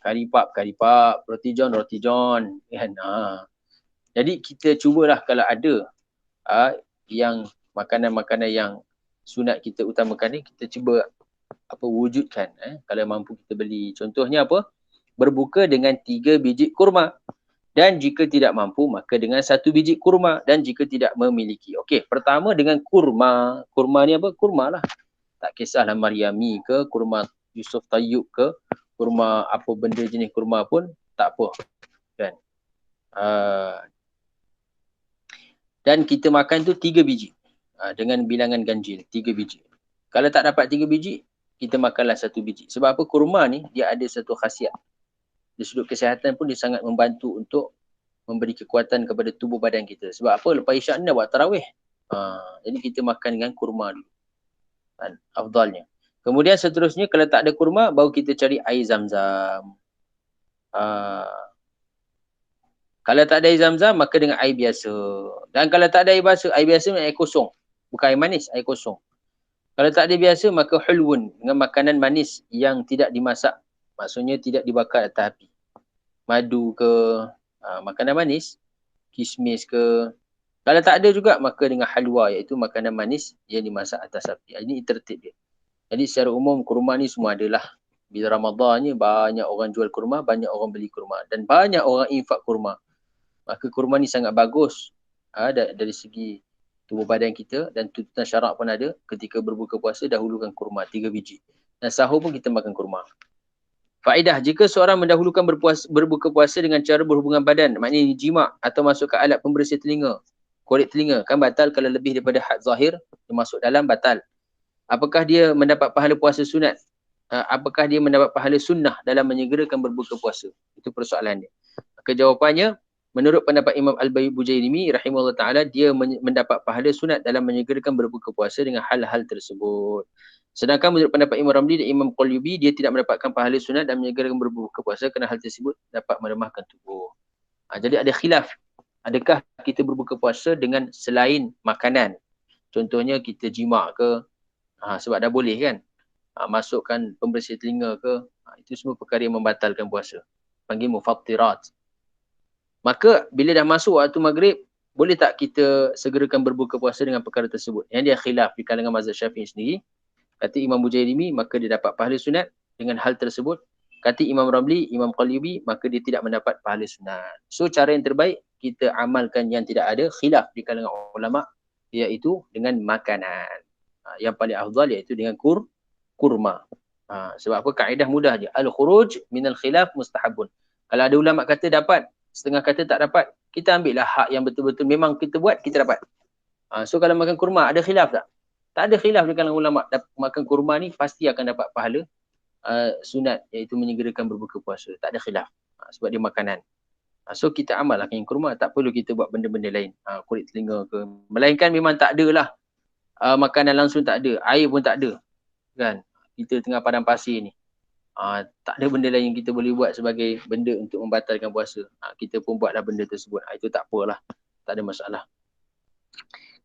Karipap, roti john kan. Jadi kita cubalah kalau ada yang makanan-makanan yang sunat kita utamakan ni, kita cuba wujudkan kalau mampu kita beli. Contohnya apa? Berbuka dengan 3 biji kurma. Dan jika tidak mampu, maka dengan 1 biji kurma. Dan jika tidak memiliki. Okey, pertama dengan kurma. Kurma ni apa? Kurma lah. Tak kisahlah Maryami ke, kurma Yusuf Tayyub ke, kurma apa benda jenis kurma pun, tak apa. Kan? Dan kita makan tu 3 biji. Dengan bilangan ganjil, 3 biji. Kalau tak dapat 3 biji, kita makanlah 1 biji. Sebab apa? Kurma ni, dia ada satu khasiat. Dari sudut kesihatan pun dia sangat membantu untuk memberi kekuatan kepada tubuh badan kita. Sebab apa? Lepas isyak ni dah buat tarawih. Jadi kita makan dengan kurma dulu. Afdalnya. Kemudian seterusnya kalau tak ada kurma, baru kita cari air zam-zam. Kalau tak ada air zam-zam, maka dengan air biasa. Dan kalau tak ada air biasa ni air kosong. Bukan air manis, air kosong. Kalau tak ada biasa, maka hulwun, dengan makanan manis yang tidak dimasak. Maksudnya tidak dibakar atas api. Madu ke, makanan manis, kismis ke. Kalau tak ada juga, maka dengan halwa, iaitu makanan manis yang dimasak atas api. Ini tertib dia. Jadi secara umum, kurma ni semua adalah. Bila Ramadan ni, banyak orang jual kurma, banyak orang beli kurma. Dan banyak orang infak kurma. Maka kurma ni sangat bagus dari segi tubuh badan kita. Dan tuntutan syarak pun ada. Ketika berbuka puasa, dahulukan kurma 3 biji. Dan sahur pun kita makan kurma. Faedah, jika seorang mendahulukan berbuka puasa dengan cara berhubungan badan, maknanya jima atau masukkan alat pembersih telinga, korek telinga, kan batal kalau lebih daripada had zahir, dia masuk dalam batal. Apakah dia mendapat pahala puasa sunat? Apakah dia mendapat pahala sunnah dalam menyegerakan berbuka puasa? Itu persoalan dia. Maka jawapannya, menurut pendapat Imam Al-Bujairimi rahimahullah ta'ala, dia mendapat pahala sunat dalam menyegerakan berbuka puasa dengan hal-hal tersebut. Sedangkan menurut pendapat Imam Ramli dan Imam Qulubi, dia tidak mendapatkan pahala sunat dan menyegerakan berbuka puasa kerana hal tersebut dapat melemahkan tubuh. Jadi ada khilaf. Adakah kita berbuka puasa dengan selain makanan? Contohnya kita jima ke, sebab dah boleh kan? Masukkan pembersih telinga ke, itu semua perkara yang membatalkan puasa. Panggil mufattirat. Maka bila dah masuk waktu maghrib, boleh tak kita segerakan berbuka puasa dengan perkara tersebut? Yang dia khilaf di kalangan mazhab Syafi'i sendiri. Kata Imam Bujairimi, maka dia dapat pahala sunat dengan hal tersebut. Kata Imam Ramli, Imam Qulubi, maka dia tidak mendapat pahala sunat. So cara yang terbaik, kita amalkan yang tidak ada khilaf di kalangan ulama, iaitu dengan makanan. Yang paling afdal iaitu dengan kurma. Sebab apa? Kaedah mudah je. Al-khuruj minal khilaf mustahabun. Kalau ada ulama kata dapat, setengah kata tak dapat, kita ambil lah hak yang betul-betul memang kita buat, kita dapat. So kalau makan kurma, ada khilaf tak? Tak ada khilaf di kalangan ulama. Makan kurma ni pasti akan dapat pahala sunat, iaitu menyegerakan berbuka puasa. Tak ada khilaf. Sebab dia makanan. So kita amal lah yang kurma. Tak perlu kita buat benda-benda lain. Kulit telinga ke. Melainkan memang tak ada lah. Makanan langsung tak ada. Air pun tak ada. Kan? Kita tengah padang pasir ni. Tak ada benda lain yang kita boleh buat sebagai benda untuk membatalkan puasa. Kita pun buatlah benda tersebut. Itu tak apalah. Tak ada masalah.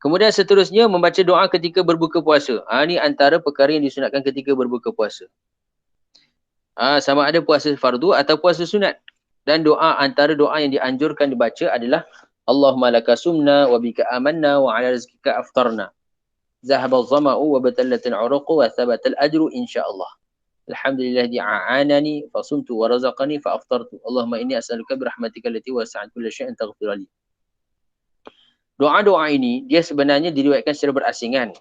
Kemudian seterusnya membaca doa ketika berbuka puasa. Ini antara perkara yang disunatkan ketika berbuka puasa. Sama ada puasa fardu atau puasa sunat. Dan doa, antara doa yang dianjurkan dibaca adalah Allahumma laka sumna wa bika amanna wa ala rizkika aftarna. Zahabal zama'u wa batallatil uruqu wa thabatal ajru insyaallah. Alhamdulillah di'a'anani fa sumtu wa razaqani fa aftartu. Allahumma inni as'aluka birahmatika allati wasi'at kulla syai'in taghfir li. Doa-doa ini dia sebenarnya diriwayatkan secara berasingan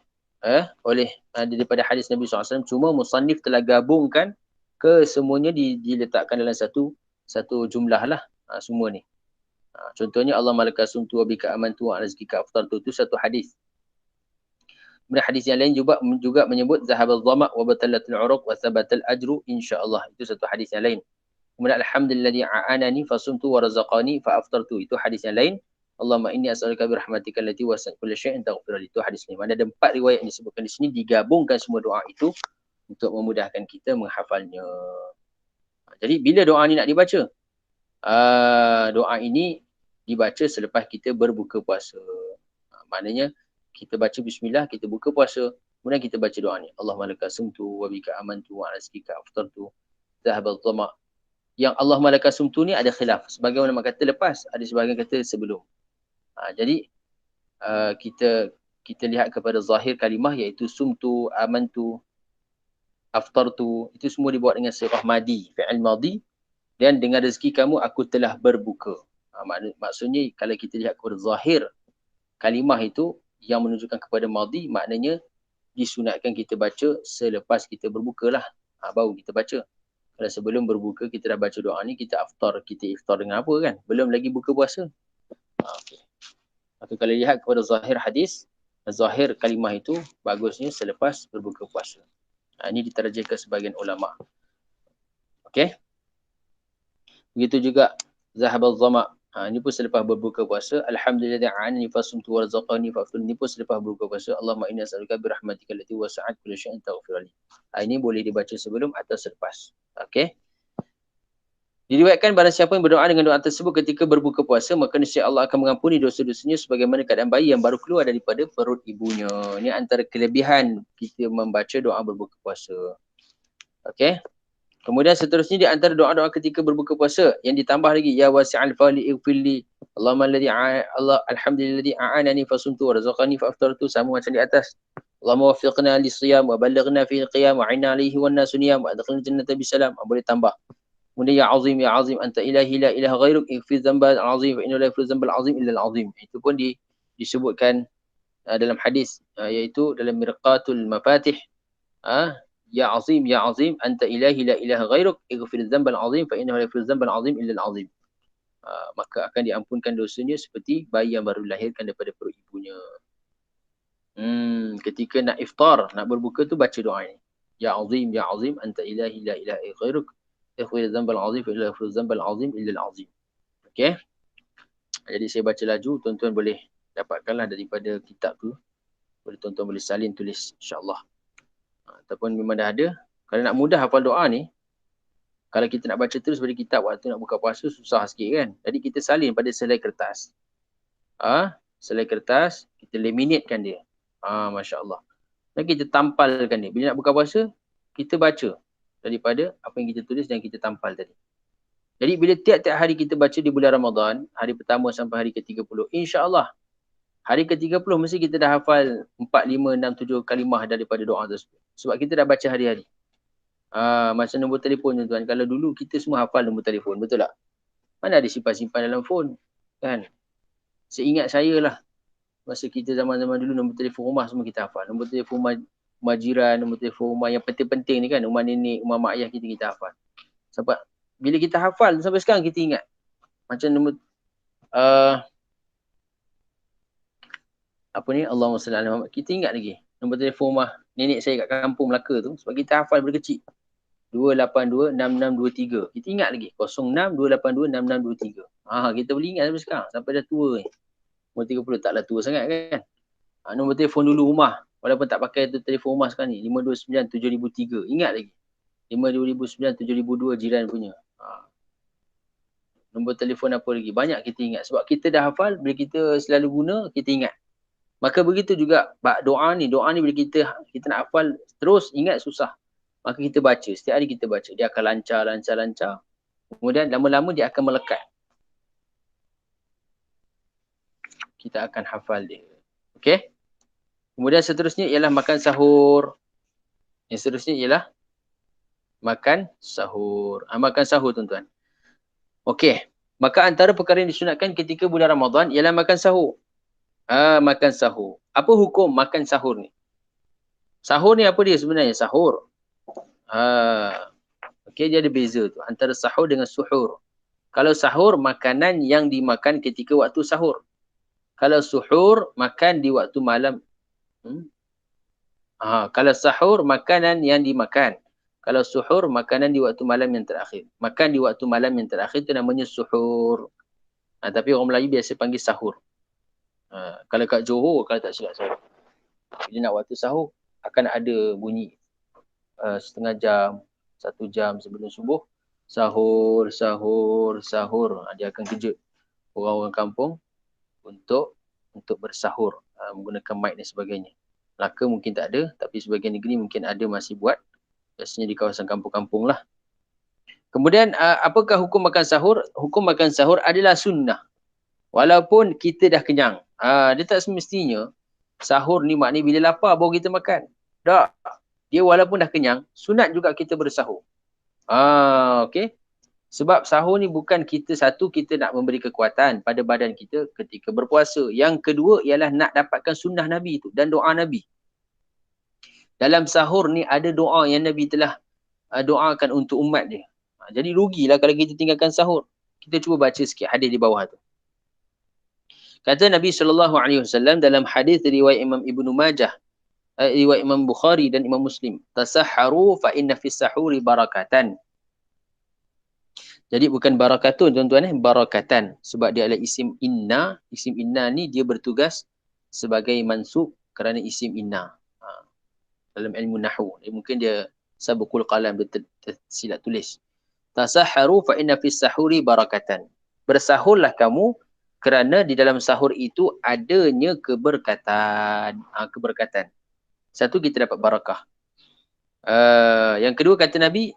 oleh daripada hadis Nabi SAW. Cuma musannif telah gabungkan ke semuanya, diletakkan dalam satu jumlah lah semua ni. Contohnya Allahumma laka sumtu wa bika amantu wa ala rizkika aftartu, itu satu hadis. Kemudian hadis yang lain juga menyebut zahabal dhama' wa batallatul uruq wa thabatal ajru insyaallah, itu satu hadis yang lain. Kemudian alhamdulilladzi a'anani fasumtu wa razaqani fa aftartu, itu hadis yang lain. Allahumma inni as'aluka birahmatika allati wasi'at kulla syai'in taghfir li, itu hadis ni. Mana ada 4 riwayat yang disebutkan di sini, digabungkan semua doa itu untuk memudahkan kita menghafalnya. Jadi bila doa ni nak dibaca? Doa ini dibaca selepas kita berbuka puasa. Maknanya kita baca bismillah, kita buka puasa, kemudian kita baca doa ni. Allahumma laka sumtu wa bika amantu wa ala rizkika aftartu zahabal dhama'. Yang Allahumma laka sumtu ni ada khilaf. Sebagian ulama kata lepas, ada sebagian kata sebelum. Jadi kita lihat kepada zahir kalimah, iaitu sumtu, amantu, aftartu, itu semua dibuat dengan sirah madi, fi'il madi, dan dengan rezeki kamu aku telah berbuka. Maksudnya kalau kita lihat kepada zahir kalimah itu yang menunjukkan kepada madi, maknanya disunatkan kita baca selepas kita berbuka lah, baru kita baca. Kalau sebelum berbuka kita dah baca doa ni, kita iftar dengan apa kan? Belum lagi buka puasa. Okay. Maka kalau lihat kepada zahir hadis, zahir kalimah itu bagusnya selepas berbuka puasa. Ini diterjemahkan sebagian ulama. Okey. Begitu juga zahabal dhama'. Ini pun selepas berbuka puasa. Alhamdulillah da'ani fasumtu wa razaqani fa'aftul. Ini pun selepas berbuka puasa. Allahumma inni as'aluka birahmatika allati wasi'at kulla syai'in taghfir li. Ini boleh dibaca sebelum atau selepas. Okey. Diriwayatkan barang siapa yang berdoa dengan doa tersebut ketika berbuka puasa, maka niscaya Allah akan mengampuni dosa-dosanya sebagaimana keadaan bayi yang baru keluar daripada perut ibunya. Ini antara kelebihan kita membaca doa berbuka puasa. Okey. Kemudian seterusnya di antara doa-doa ketika berbuka puasa yang ditambah lagi, ya wasi'al fali ighfirli Allahumma alhamdulilladzi a'anani fasumtu wa razaqani fa aftartu, sama macam di atas. Allahumma waffiqna lis-siyam wa ballaghna fihi al-qiyam wa 'inna 'alaihi wan nasu niyam wa adkhilna jannata bisalam. Boleh tambah. Kemudian ya azim anta ilahi la ilaha ghairuk ighfir dzambal azim fa innahu la yaghfiru dzambal azim illa al-azim. Itu pun disebutkan dalam hadis, iaitu dalam mirqatul mafatih, Ya azim, ya azim, anta ilahi la ilaha ghairuk, ighfir dzambal azim fa innahu la yaghfiru dzambal azim illa al-azim. Maka akan diampunkan dosanya seperti bayi yang baru dilahirkan daripada perut ibunya. Ketika nak iftar, nak berbuka tu baca doa ini. Ya azim, anta ilahi la ilaha ghairuk, ighfir dzambal azim fa innahu la yaghfiru dzambal azim illa al-azim. Okey. Jadi saya baca laju, tuan-tuan boleh dapatkanlah daripada kitab tu. Boleh tuan-tuan boleh salin tulis insya-Allah. Ataupun memang dah ada. Kalau nak mudah hafal doa ni, kalau kita nak baca terus pada kitab waktu nak buka puasa susah sikit kan. Jadi kita salin pada selai kertas. Selai kertas, kita laminatekan dia. Masya-Allah. Dan kita tampalkan dia. Bila nak buka puasa, kita baca daripada apa yang kita tulis dan kita tampal tadi. Jadi bila tiap-tiap hari kita baca di bulan Ramadan, hari pertama sampai hari ke-30, insya-Allah hari ke-30 mesti kita dah hafal 4, 5, 6, 7 kalimah daripada doa tersebut. Sebab kita dah baca hari-hari. Macam nombor telefon tuan-tuan. Kalau dulu kita semua hafal nombor telefon, betul tak? Mana ada simpan-simpan dalam phone, kan? Seingat saya lah, masa kita zaman-zaman dulu nombor telefon rumah semua kita hafal. Nombor telefon rumah jiran, nombor telefon rumah yang penting-penting ni kan, rumah nenek, rumah mak ayah kita hafal. Sebab bila kita hafal sampai sekarang kita ingat. Macam nombor apa ni, Allahumma salli ala Muhammad. Kita ingat lagi nombor telefon rumah nenek saya kat kampung Melaka tu sebab kita hafal dari kecil. 2826623. Kita ingat lagi 062826623. Kita boleh ingat sampai sekarang sampai dah tua ni. Umur 30 taklah tua sangat kan. Nombor telefon dulu rumah walaupun tak pakai tu telefon rumah sekarang ni 5297003. Ingat lagi. 520097002 jiran punya. Nombor telefon apa lagi? Banyak kita ingat sebab kita dah hafal, bila kita selalu guna kita ingat. Maka begitu juga doa ni bila kita nak hafal terus ingat susah. Maka kita baca, setiap hari kita baca. Dia akan lancar. Kemudian lama-lama dia akan melekat. Kita akan hafal dia. Okey? Kemudian seterusnya ialah makan sahur. Yang seterusnya ialah makan sahur. Makan sahur tuan-tuan. Okey. Maka antara perkara yang disunatkan ketika bulan Ramadan ialah makan sahur. Makan sahur. Apa hukum makan sahur ni? Sahur ni apa dia sebenarnya? Sahur. Okey, dia ada beza tu antara sahur dengan suhur. Kalau sahur, makanan yang dimakan ketika waktu sahur. Kalau suhur, makan di waktu malam. Kalau sahur, makanan yang dimakan. Kalau suhur, makanan di waktu malam yang terakhir. Makan di waktu malam yang terakhir tu namanya suhur. Tapi orang Melayu biasa panggil sahur. Kalau kat Johor, kalau tak silap saya, bila nak waktu sahur, akan ada bunyi setengah jam, 1 jam sebelum subuh. Sahur. Dia akan kejut orang-orang kampung untuk bersahur, menggunakan mic dan sebagainya. Melaka mungkin tak ada, tapi sebagian negeri mungkin ada masih buat. Biasanya di kawasan kampung-kampung lah. Kemudian apakah hukum makan sahur? Hukum makan sahur adalah sunnah. Walaupun kita dah kenyang. Dia tak semestinya sahur ni maknanya bila lapar baru kita makan. Tak. Dia walaupun dah kenyang, sunat juga kita bersahur. Okey. Sebab sahur ni bukan kita nak memberi kekuatan pada badan kita ketika berpuasa. Yang kedua ialah nak dapatkan sunnah Nabi tu dan doa Nabi. Dalam sahur ni ada doa yang Nabi telah doakan untuk umat dia. Jadi rugilah kalau kita tinggalkan sahur. Kita cuba baca sikit hadis di bawah tu. Kata Nabi SAW dalam hadis riwayat Imam Ibnu Majah, riwayat Imam Bukhari dan Imam Muslim, tasahharu fa inna fis sahuri barakatan. Jadi bukan barakatun tuan-tuan, barakatan. Sebab dia adalah isim inna. Isim inna ni dia bertugas sebagai mansub kerana isim inna. Dalam ilmu nahwu. Mungkin dia sabukul qalam, dia tersilap tulis. Tasahharu fa inna fis sahuri barakatan. Bersahurlah kamu kerana di dalam sahur itu adanya keberkatan. Keberkatan. Satu, kita dapat barakah. Yang kedua kata Nabi,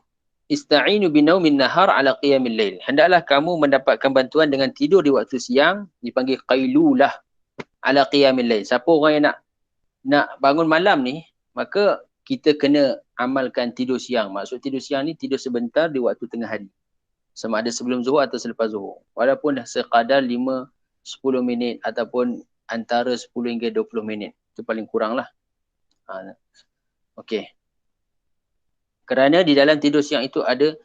ista'inu binaumin nahar ala qiyamil lail. Hendaklah kamu mendapatkan bantuan dengan tidur di waktu siang, dipanggil qailulah ala qiyamil lail. Siapa orang yang nak bangun malam ni, maka kita kena amalkan tidur siang. Maksud tidur siang ni tidur sebentar di waktu tengah hari. Sama ada sebelum zuhur atau selepas zuhur. Walaupun sekadar 5-10 minit ataupun antara 10 hingga 20 minit. Itu paling kurang lah. Okey. Kerana di dalam tidur siang itu ada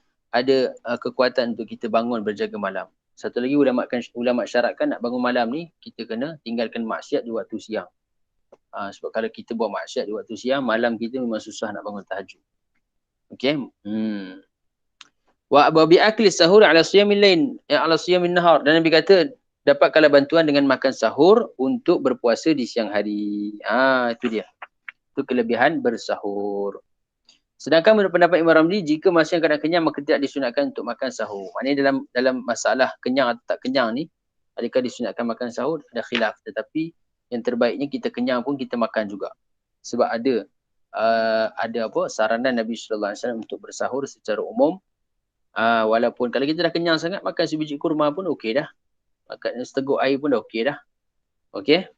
kekuatan untuk kita bangun berjaga malam. Satu lagi ulama syaratkan nak bangun malam ni kita kena tinggalkan maksiat di waktu siang. Sebab kalau kita buat maksiat di waktu siang, malam kita memang susah nak bangun tahajud. Okey. Wa bi akli sahur ala siyamil lain, ala siyamin nahar. Dan Nabi kata dapat kalau bantuan dengan makan sahur untuk berpuasa di siang hari. Itu dia. Itu kelebihan bersahur. Sedangkan menurut pendapat Imam Ramli, jika masa yang keadaan kenyang maka tidak disunatkan untuk makan sahur. Maknanya dalam masalah kenyang atau tak kenyang ni, adakah disunatkan makan sahur? Ada khilaf. Tetapi yang terbaiknya kita kenyang pun kita makan juga. Sebab ada saranan Nabi sallallahu alaihi wasallam untuk bersahur secara umum. Walaupun kalau kita dah kenyang sangat, makan sebiji kurma pun okey dah. Makan seteguk air pun dah okey dah. Okey.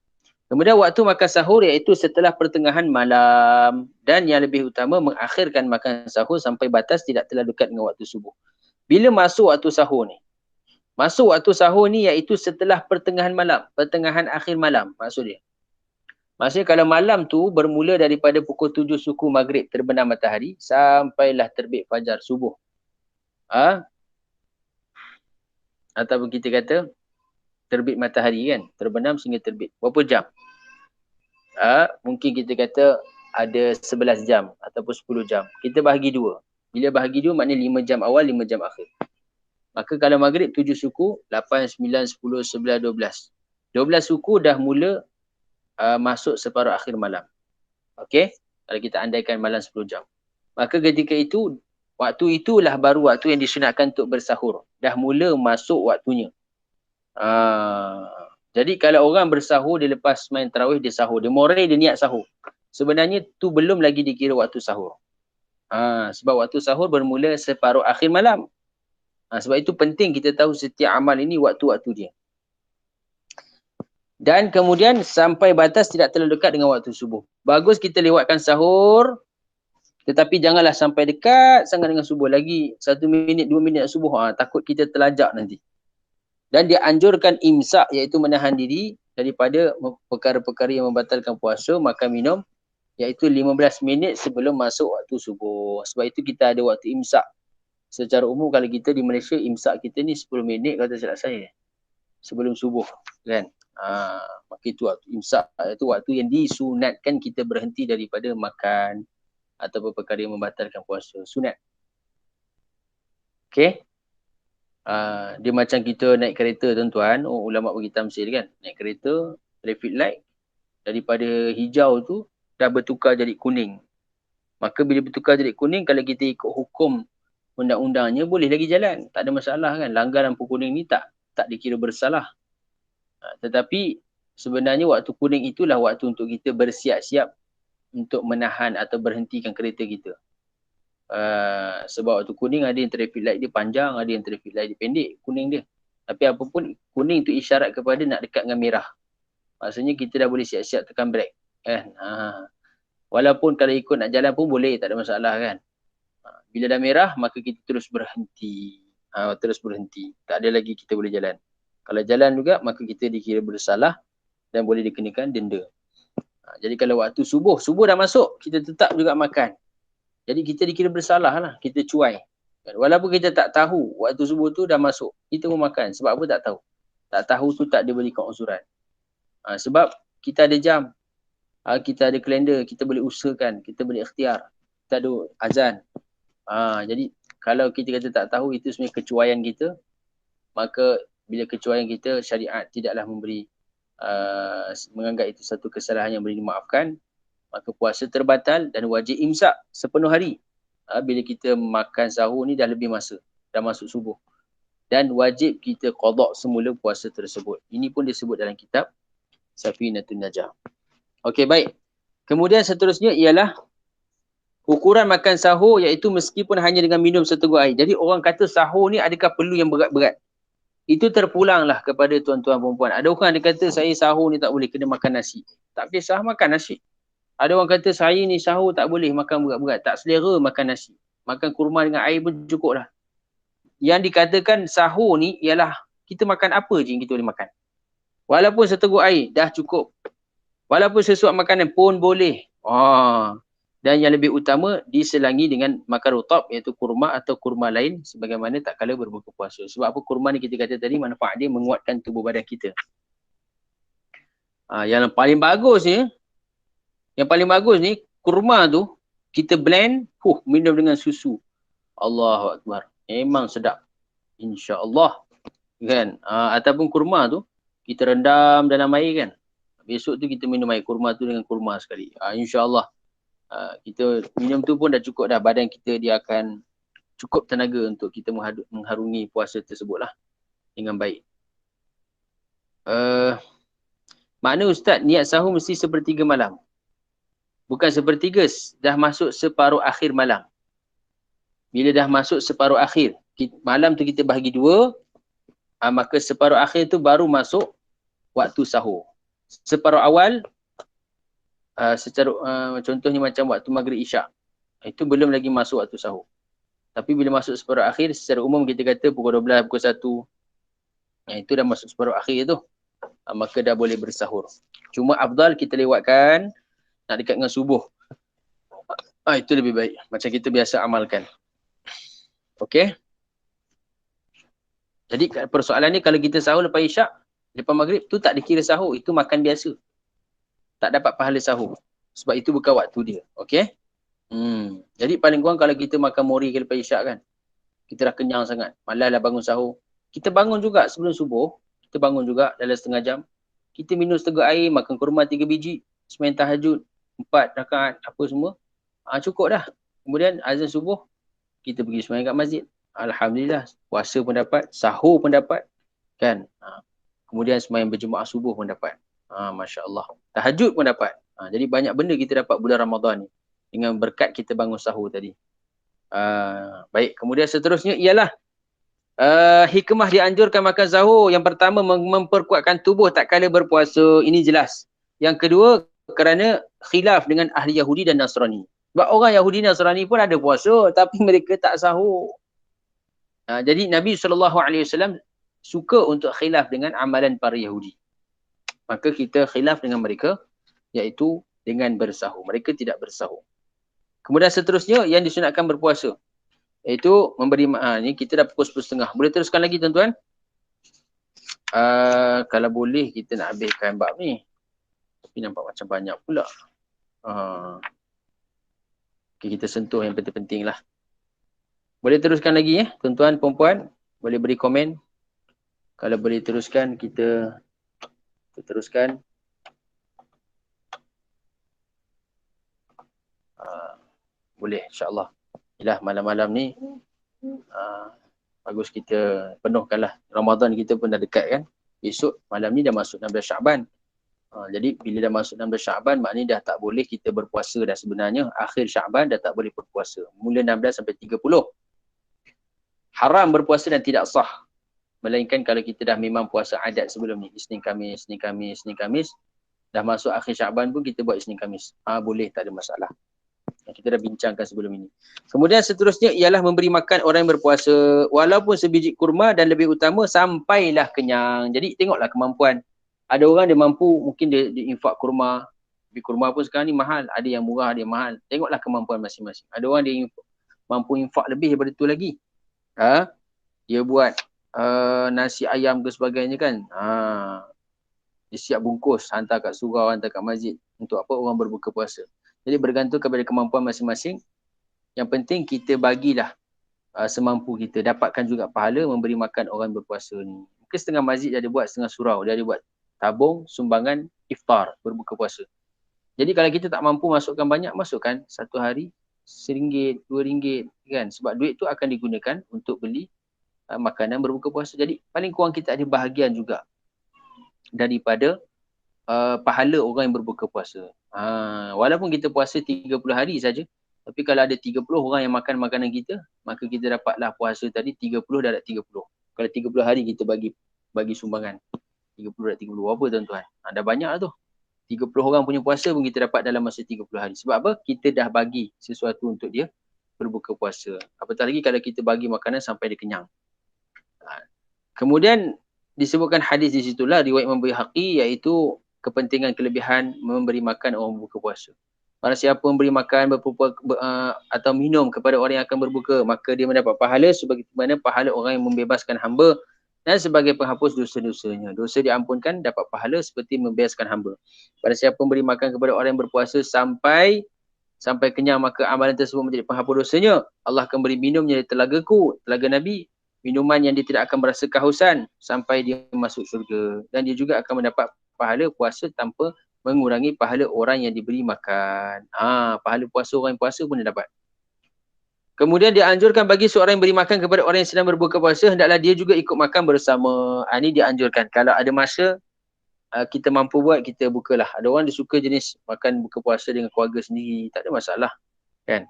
Kemudian waktu makan sahur iaitu setelah pertengahan malam, dan yang lebih utama mengakhirkan makan sahur sampai batas tidak terlalu dekat dengan waktu subuh. Bila masuk waktu sahur ni? Masuk waktu sahur ni iaitu setelah pertengahan malam, pertengahan akhir malam maksud dia. Maksudnya kalau malam tu bermula daripada pukul 7 suku maghrib terbenam matahari sampailah terbit fajar subuh. Ataupun kita kata terbit matahari kan, terbenam sehingga terbit. Berapa jam? Mungkin kita kata ada 11 jam ataupun 10 jam. Kita bahagi 2. Bila bahagi 2 maknanya 5 jam awal, 5 jam akhir. Maka kalau maghrib 7 suku, 8, 9, 10, 11, 12. 12 suku dah mula masuk separuh akhir malam. Okey? Kalau kita andaikan malam 10 jam. Maka ketika itu, waktu itulah baru waktu yang disunatkan untuk bersahur. Dah mula masuk waktunya. Jadi kalau orang bersahur, dia lepas main tarawih, dia sahur. Dia moray, dia niat sahur. Sebenarnya tu belum lagi dikira waktu sahur. Sebab waktu sahur bermula separuh akhir malam. Sebab itu penting kita tahu setiap amal ini waktu-waktu dia. Dan kemudian sampai batas tidak terlalu dekat dengan waktu subuh. Bagus kita lewatkan sahur, tetapi janganlah sampai dekat sangat dengan subuh. Lagi 1 minit, 2 minit subuh. Takut kita terlajak nanti. Dan dianjurkan imsak, iaitu menahan diri daripada perkara-perkara yang membatalkan puasa, makan minum, iaitu 15 minit sebelum masuk waktu subuh. Sebab itu kita ada waktu imsak. Secara umum kalau kita di Malaysia, imsak kita ni 10 minit kata silap saya. Sebelum subuh kan. Maka itu waktu imsak, itu waktu yang disunatkan kita berhenti daripada makan atau perkara yang membatalkan puasa. Sunat. Okey. Dia macam kita naik kereta tuan-tuan, ulama bagi tamsil kan, naik kereta, traffic light daripada hijau tu dah bertukar jadi kuning. Maka bila bertukar jadi kuning, kalau kita ikut hukum undang-undangnya boleh lagi jalan, tak ada masalah kan. Langgar lampu kuning ni tak dikira bersalah. Tetapi sebenarnya waktu kuning itulah waktu untuk kita bersiap-siap untuk menahan atau berhentikan kereta kita. Sebab waktu kuning ada yang traffic light dia panjang, ada yang traffic light dia pendek, kuning dia. Tapi apapun, kuning tu isyarat kepada nak dekat dengan merah. Maksudnya kita dah boleh siap-siap tekan brake kan. Walaupun kalau ikut nak jalan pun boleh, tak ada masalah kan. Bila dah merah maka kita terus berhenti. Terus berhenti. Tak ada lagi kita boleh jalan. Kalau jalan juga maka kita dikira bersalah dan boleh dikenakan denda. Jadi kalau waktu subuh dah masuk, kita tetap juga makan. Jadi kita dikira bersalah lah, kita cuai. Walaupun kita tak tahu waktu subuh tu dah masuk, kita pun makan. Sebab apa tak tahu? Tak tahu tu tak diberikan uzuran. Sebab kita ada jam, kita ada kalender, kita boleh usahakan, kita boleh ikhtiar. Kita ada azan. Jadi kalau kita kata tak tahu, itu sebenarnya kecuaian kita. Maka bila kecuaian kita, syariat tidaklah memberi, menganggap itu satu kesalahan yang boleh dimaafkan. Maka puasa terbatal dan wajib imsak sepenuh hari. Bila kita makan sahur ni dah lebih masa, dah masuk subuh. Dan wajib kita qada semula puasa tersebut. Ini pun disebut dalam kitab Safinatun Najah. Okey, baik. Kemudian seterusnya ialah ukuran makan sahur, iaitu meskipun hanya dengan minum seteguk air. Jadi orang kata sahur ni adakah perlu yang berat-berat? Itu terpulanglah kepada tuan-tuan perempuan. Ada orang dia kata saya sahur ni tak boleh, kena makan nasi. Tak kisah makan nasi. Ada orang kata saya ni sahur tak boleh makan berat-berat, tak selera makan nasi. Makan kurma dengan air pun cukup lah. Yang dikatakan sahur ni ialah kita makan apa je yang kita boleh makan. Walaupun seteguk air dah cukup. Walaupun sesuatu makanan pun boleh. Dan yang lebih utama diselangi dengan makan rutab iaitu kurma atau kurma lain sebagaimana tak kala berbuka puasa. Sebab apa kurma ni kita kata tadi manfaat dia menguatkan tubuh badan kita. Yang paling bagus ni kurma tu kita blend, minum dengan susu. Allahu Akbar. Memang sedap. InsyaAllah. Kan? Ataupun kurma tu kita rendam dalam air kan. Besok tu kita minum air kurma tu dengan kurma sekali. InsyaAllah. Kita minum tu pun dah cukup dah. Badan kita dia akan cukup tenaga untuk kita mengharungi puasa tersebut lah dengan baik. Makna Ustaz, niat sahur mesti sepertiga malam. Bukan sepertiga, dah masuk separuh akhir malam. Bila dah masuk separuh akhir, malam tu kita bahagi dua, maka separuh akhir tu baru masuk waktu sahur. Separuh awal, contohnya macam waktu maghrib isyak, itu belum lagi masuk waktu sahur. Tapi bila masuk separuh akhir, secara umum kita kata pukul 12, pukul 1, itu dah masuk separuh akhir tu, maka dah boleh bersahur. Cuma afdal kita lewatkan nak dekat dengan subuh. Itu lebih baik. Macam kita biasa amalkan. Okey. Jadi persoalan ni kalau kita sahur lepas isyak, lepas maghrib tu tak dikira sahur, itu makan biasa. Tak dapat pahala sahur. Sebab itu bukan waktu dia. Okey. Jadi paling kurang kalau kita makan mori ke lepas isyak kan, kita dah kenyang sangat, malas lah bangun sahur. Kita bangun juga sebelum subuh, kita bangun juga dalam setengah jam. Kita minum seteguk air, makan kurma 3 biji, sembahyang tahajud, 4 rakaat, apa semua. Cukup dah. Kemudian azan subuh, kita pergi sembahyang kat masjid. Alhamdulillah, puasa pun dapat, sahur pun dapat. Kan? Kemudian sembahyang berjemaah subuh pun dapat. Masya Allah. Tahajud pun dapat. Jadi banyak benda kita dapat bulan Ramadan ni. Dengan berkat kita bangun sahur tadi. Baik, kemudian seterusnya ialah hikmah dianjurkan makan sahur. Yang pertama, memperkuatkan tubuh tak kala berpuasa. Ini jelas. Yang kedua, kerana khilaf dengan ahli Yahudi dan Nasrani. Sebab orang Yahudi dan Nasrani pun ada puasa, tapi mereka tak sahur. Jadi Nabi SAW suka untuk khilaf dengan amalan para Yahudi. Maka kita khilaf dengan mereka, iaitu dengan bersahur. Mereka tidak bersahur. Kemudian seterusnya yang disunatkan berpuasa, iaitu memberi ni kita dah pukul 10.30. Boleh teruskan lagi tuan-tuan? Kalau boleh kita nak habiskan bab ni. Tapi nampak macam banyak pula. Okay, kita sentuh yang penting-penting lah. Boleh teruskan lagi tuan-tuan, perempuan. Boleh beri komen. Kalau boleh teruskan, kita teruskan. Boleh, insyaAllah. Inilah malam-malam ni. Bagus kita penuhkanlah. Ramadan kita pun dah dekat kan. Besok malam ni dah masuk 16 Syaban. Jadi bila dah masuk 16 Syaban, maknanya dah tak boleh kita berpuasa dah sebenarnya. Akhir Syaban dah tak boleh berpuasa. Mula 16 sampai 30. Haram berpuasa dan tidak sah. Melainkan kalau kita dah memang puasa adat sebelum ni. Isnin Khamis, Isnin Khamis, Isnin Khamis. Dah masuk akhir Syaban pun kita buat Isnin Khamis. Boleh, tak ada masalah. Kita dah bincangkan sebelum ini. Kemudian seterusnya ialah memberi makan orang yang berpuasa walaupun sebiji kurma dan lebih utama sampailah kenyang. Jadi tengoklah kemampuan. Ada orang dia mampu mungkin dia infak kurma. Tapi kurma pun sekarang ni mahal. Ada yang murah, ada yang mahal. Tengoklah kemampuan masing-masing. Ada orang dia mampu infak lebih daripada tu lagi. Dia buat nasi ayam ke sebagainya kan. Dia siap bungkus, hantar kat surau, hantar kat masjid. Untuk apa? Orang berbuka puasa. Jadi bergantung kepada kemampuan masing-masing. Yang penting kita bagilah semampu kita. Dapatkan juga pahala memberi makan orang berpuasa ni. Mungkin setengah masjid dia ada buat, setengah surau. Dia ada buat tabung, sumbangan, iftar, berbuka puasa. Jadi kalau kita tak mampu masukkan banyak, masukkan satu hari RM1, RM2 kan. Sebab duit tu akan digunakan untuk beli makanan berbuka puasa. Jadi paling kurang kita ada bahagian juga daripada pahala orang yang berbuka puasa. Walaupun kita puasa 30 hari saja, tapi kalau ada 30 orang yang makan makanan kita, maka kita dapatlah puasa tadi 30 darab 30. Kalau 30 hari kita bagi sumbangan. 30 darab 30. Apa tuan-tuan? Dah banyak lah tu. 30 orang punya puasa pun kita dapat dalam masa 30 hari. Sebab apa? Kita dah bagi sesuatu untuk dia berbuka puasa. Apatah lagi kalau kita bagi makanan sampai dia kenyang. Kemudian disebutkan hadis di situlah riwayat Imam Baihaqi, iaitu kepentingan kelebihan memberi makan orang berbuka puasa. Barang siapa memberi makan atau minum kepada orang yang akan berbuka, maka dia mendapat pahala sebagaimana pahala orang yang membebaskan hamba dan sebagai penghapus dosa-dosanya. Dosa diampunkan, dapat pahala seperti membebaskan hamba. Barang siapa memberi makan kepada orang yang berpuasa sampai kenyang, maka amalan tersebut menjadi penghapus dosanya. Allah akan beri minumnya dari telagaku, telaga Nabi, minuman yang dia tidak akan merasa kehausan sampai dia masuk syurga. Dan dia juga akan mendapat pahala puasa tanpa mengurangi pahala orang yang diberi makan. Pahala puasa orang yang puasa pun dia dapat. Kemudian dia anjurkan bagi seorang yang beri makan kepada orang yang sedang berbuka puasa, hendaklah dia juga ikut makan bersama. Ini dia anjurkan. Kalau ada masa kita mampu buat, kita bukalah. Ada orang dia suka jenis makan buka puasa dengan keluarga sendiri, tak ada masalah, kan?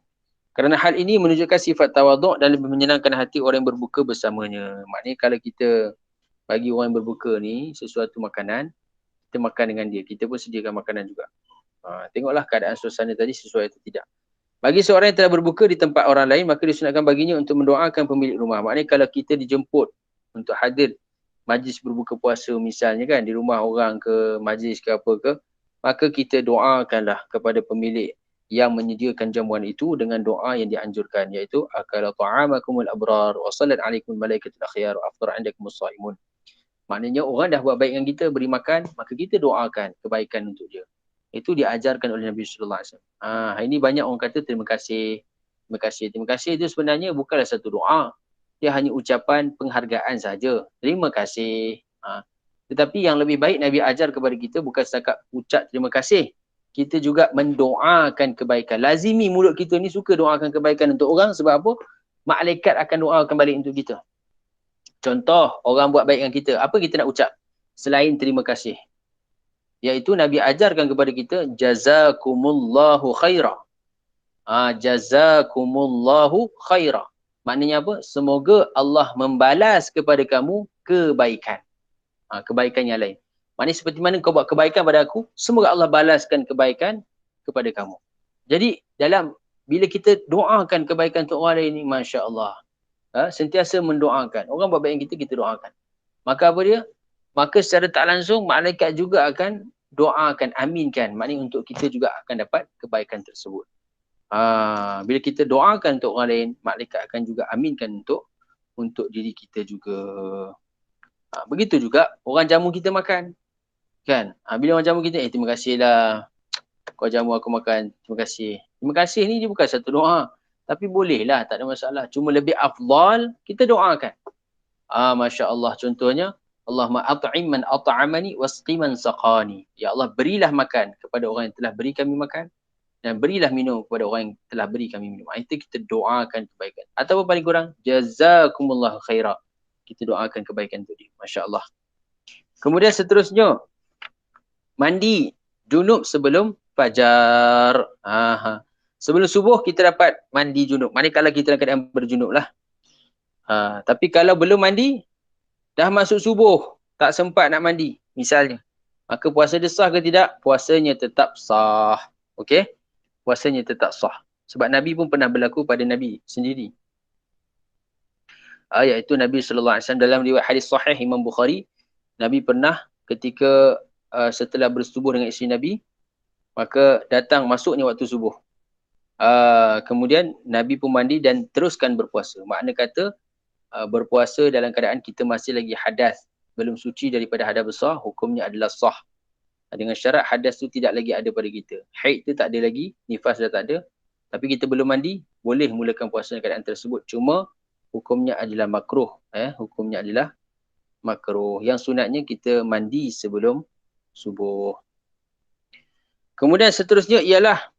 Kerana hal ini menunjukkan sifat tawaduk dan lebih menyenangkan hati orang yang berbuka bersamanya. Maknanya kalau kita bagi orang yang berbuka ni sesuatu makanan, kita makan dengan dia, kita pun sediakan makanan juga. Tengoklah keadaan suasana tadi sesuai atau tidak. Bagi seorang yang telah berbuka di tempat orang lain, maka disunatkan baginya untuk mendoakan pemilik rumah. Maknanya kalau kita dijemput untuk hadir majlis berbuka puasa misalnya kan, di rumah orang ke, majlis ke apa ke, maka kita doakanlah kepada pemilik yang menyediakan jamuan itu dengan doa yang dianjurkan, iaitu akala ta'amakumul abrar wa sallat alaikum malaikatul akhyar wa aftar indakumus shaimun. Maknanya orang dah buat baik dengan kita, beri makan, maka kita doakan kebaikan untuk dia. Itu diajarkan oleh Nabi sallallahu alaihi wasallam. Ini banyak orang kata terima kasih. Terima kasih. Terima kasih itu sebenarnya bukanlah satu doa. Dia hanya ucapan penghargaan saja. Terima kasih. Tetapi yang lebih baik Nabi ajar kepada kita bukan setakat ucap terima kasih. Kita juga mendoakan kebaikan. Lazimi mulut kita ni suka doakan kebaikan untuk orang, sebab apa? Malaikat akan doakan balik untuk kita. Contoh, orang buat baik dengan kita, apa kita nak ucap selain terima kasih? Iaitu Nabi ajarkan kepada kita, jazakumullahu khaira. Jazakumullahu khaira. Maknanya apa? Semoga Allah membalas kepada kamu kebaikan. Kebaikan yang lain. Maknanya seperti mana kau buat kebaikan pada aku, semoga Allah balaskan kebaikan kepada kamu. Jadi bila kita doakan kebaikan untuk orang lain ni, Masya Allah. Sentiasa mendoakan. Orang buat baik kita, kita doakan. Maka apa dia? Maka secara tak langsung, malaikat juga akan doakan, aminkan. Maknanya untuk kita juga akan dapat kebaikan tersebut. Bila kita doakan untuk orang lain, malaikat akan juga aminkan untuk diri kita juga. Begitu juga orang jamu kita makan. Kan? Bila orang jamu kita, terima kasihlah. Kau jamu aku makan. Terima kasih. Terima kasih ni dia bukan satu doa. Tapi bolehlah, tak ada masalah. Cuma lebih afdal kita doakan. Masya Allah. Contohnya, Allahumma at'im man at'amani wasqi man saqani. Ya Allah, berilah makan kepada orang yang telah beri kami makan. Dan berilah minum kepada orang yang telah beri kami minum. Itu kita doakan kebaikan. Atau paling kurang, jazakumullahu khairah. Kita doakan kebaikan untuk dia. Masya Allah. Kemudian seterusnya, mandi junub sebelum fajar. Sebelum subuh kita dapat mandi junub. Maknanya kalau kita dalam keadaan berjunub lah. Tapi kalau belum mandi, dah masuk subuh, tak sempat nak mandi misalnya, maka puasa dia sah ke tidak? Puasanya tetap sah. Okey? Puasanya tetap sah. Sebab Nabi pun pernah berlaku pada Nabi sendiri. Iaitu Nabi SAW dalam riwayat hadis sahih Imam Bukhari, Nabi pernah ketika setelah bersetubuh dengan isteri Nabi, maka masuknya waktu subuh. Kemudian Nabi pun mandi dan teruskan berpuasa. Makna kata berpuasa dalam keadaan kita masih lagi hadas, belum suci daripada hadas besar, hukumnya adalah sah. Dengan syarat hadas tu tidak lagi ada pada kita. Haid tu tak ada lagi, nifas dah tak ada. Tapi kita belum mandi, boleh mulakan puasa dalam keadaan tersebut. Cuma hukumnya adalah makruh. Hukumnya adalah makruh. Yang sunatnya kita mandi sebelum subuh. Kemudian seterusnya ialah,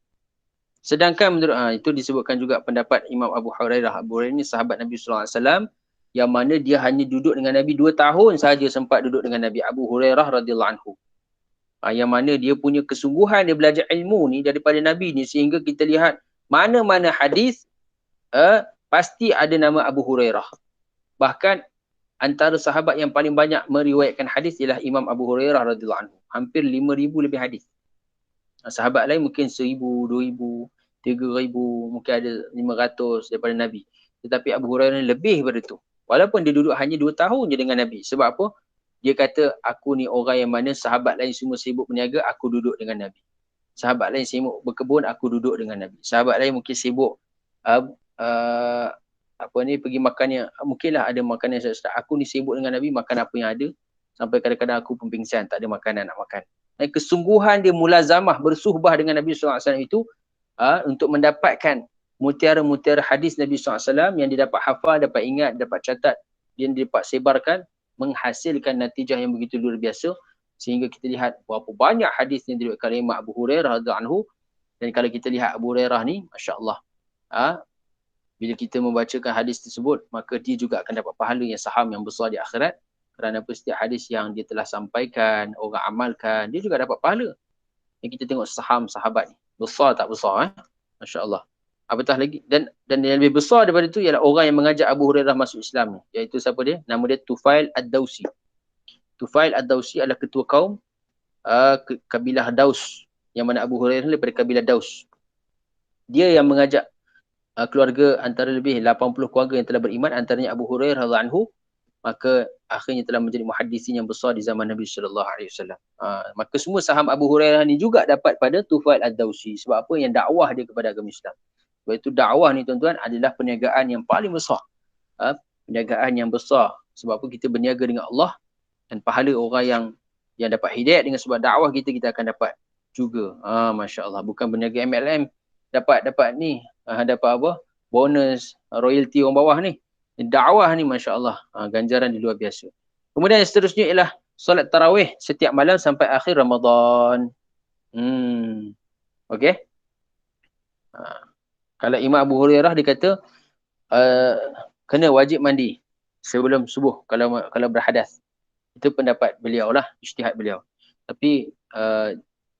sedangkan menurut itu disebutkan juga pendapat Imam Abu Hurairah. Abu Hurairah ni sahabat Nabi SAW yang mana dia hanya duduk dengan Nabi 2 tahun sahaja sempat duduk dengan Nabi. Abu Hurairah radhiyallahu anhu. Yang mana dia punya kesungguhan dia belajar ilmu ni daripada Nabi ni, sehingga kita lihat mana-mana hadis pasti ada nama Abu Hurairah. Bahkan antara sahabat yang paling banyak meriwayatkan hadis ialah Imam Abu Hurairah radhiyallahu anhu. Hampir 5,000 lebih hadis. Sahabat lain mungkin 1,000, 2,000, 3,000, mungkin ada 500 daripada Nabi. Tetapi Abu Hurairah lebih daripada itu. Walaupun dia duduk hanya 2 tahun je dengan Nabi. Sebab apa? Dia kata, aku ni orang yang mana sahabat lain semua sibuk berniaga, aku duduk dengan Nabi. Sahabat lain sibuk berkebun, aku duduk dengan Nabi. Sahabat lain mungkin sibuk uh, uh, apa ni, pergi makan yang mungkinlah ada makanan yang sedap. Aku ni sibuk dengan Nabi, makan apa yang ada. Sampai kadang-kadang aku pun pingsan, tak ada makanan nak makan. Dan kesungguhan dia mulazamah bersuhbah dengan Nabi SAW itu untuk mendapatkan mutiara-mutiara hadis Nabi SAW yang dia dapat hafal, dapat ingat, dapat catat, dia dapat sebarkan, menghasilkan natijah yang begitu luar biasa. Sehingga kita lihat berapa banyak hadis yang diriwayatkan oleh Imam Abu Hurairah radhiyallahu anhu. Dan kalau kita lihat Abu Hurairah ni, masya-Allah, bila kita membacakan hadis tersebut, maka dia juga akan dapat pahala yang saham yang besar di akhirat. Kerana apa, setiap hadis yang dia telah sampaikan, orang amalkan, dia juga dapat pahala. Yang kita tengok saham sahabat ni, besar tak besar, masya-Allah. Apatah lagi, dan yang lebih besar daripada itu ialah orang yang mengajak Abu Hurairah masuk Islam ni, iaitu siapa dia? Nama dia Tufail Ad-Dawsi. Tufail Ad-Dawsi adalah ketua kaum kabilah Daus, yang mana Abu Hurairah daripada kabilah Daus. Dia yang mengajak keluarga, antara lebih 80 keluarga yang telah beriman, antaranya Abu Hurairah radhiyallahu anhu, maka akhirnya telah menjadi muhaddisin yang besar di zaman Nabi sallallahu alaihi wasallam. Maka semua saham Abu Hurairah ni juga dapat pada Tufail Ad-Dawsi. Sebab apa? Yang dakwah dia kepada agama Islam. Sebab itu dakwah ni tuan-tuan adalah perniagaan yang paling besar. Perniagaan yang besar. Sebab apa? Kita berniaga dengan Allah, dan pahala orang yang dapat hidayat dengan sebab dakwah kita akan dapat juga. Masya-Allah, bukan berniaga MLM dapat ni, dapat apa? Bonus, royalty orang bawah ni. Dakwah ni masya-Allah, ganjaran di luar biasa. Kemudian yang seterusnya ialah solat tarawih setiap malam sampai akhir Ramadan. Okey. Kalau Imam Abu Hurairah dia kata kena wajib mandi sebelum subuh kalau berhadas. Itu pendapat beliau lah, ijtihad beliau. Tapi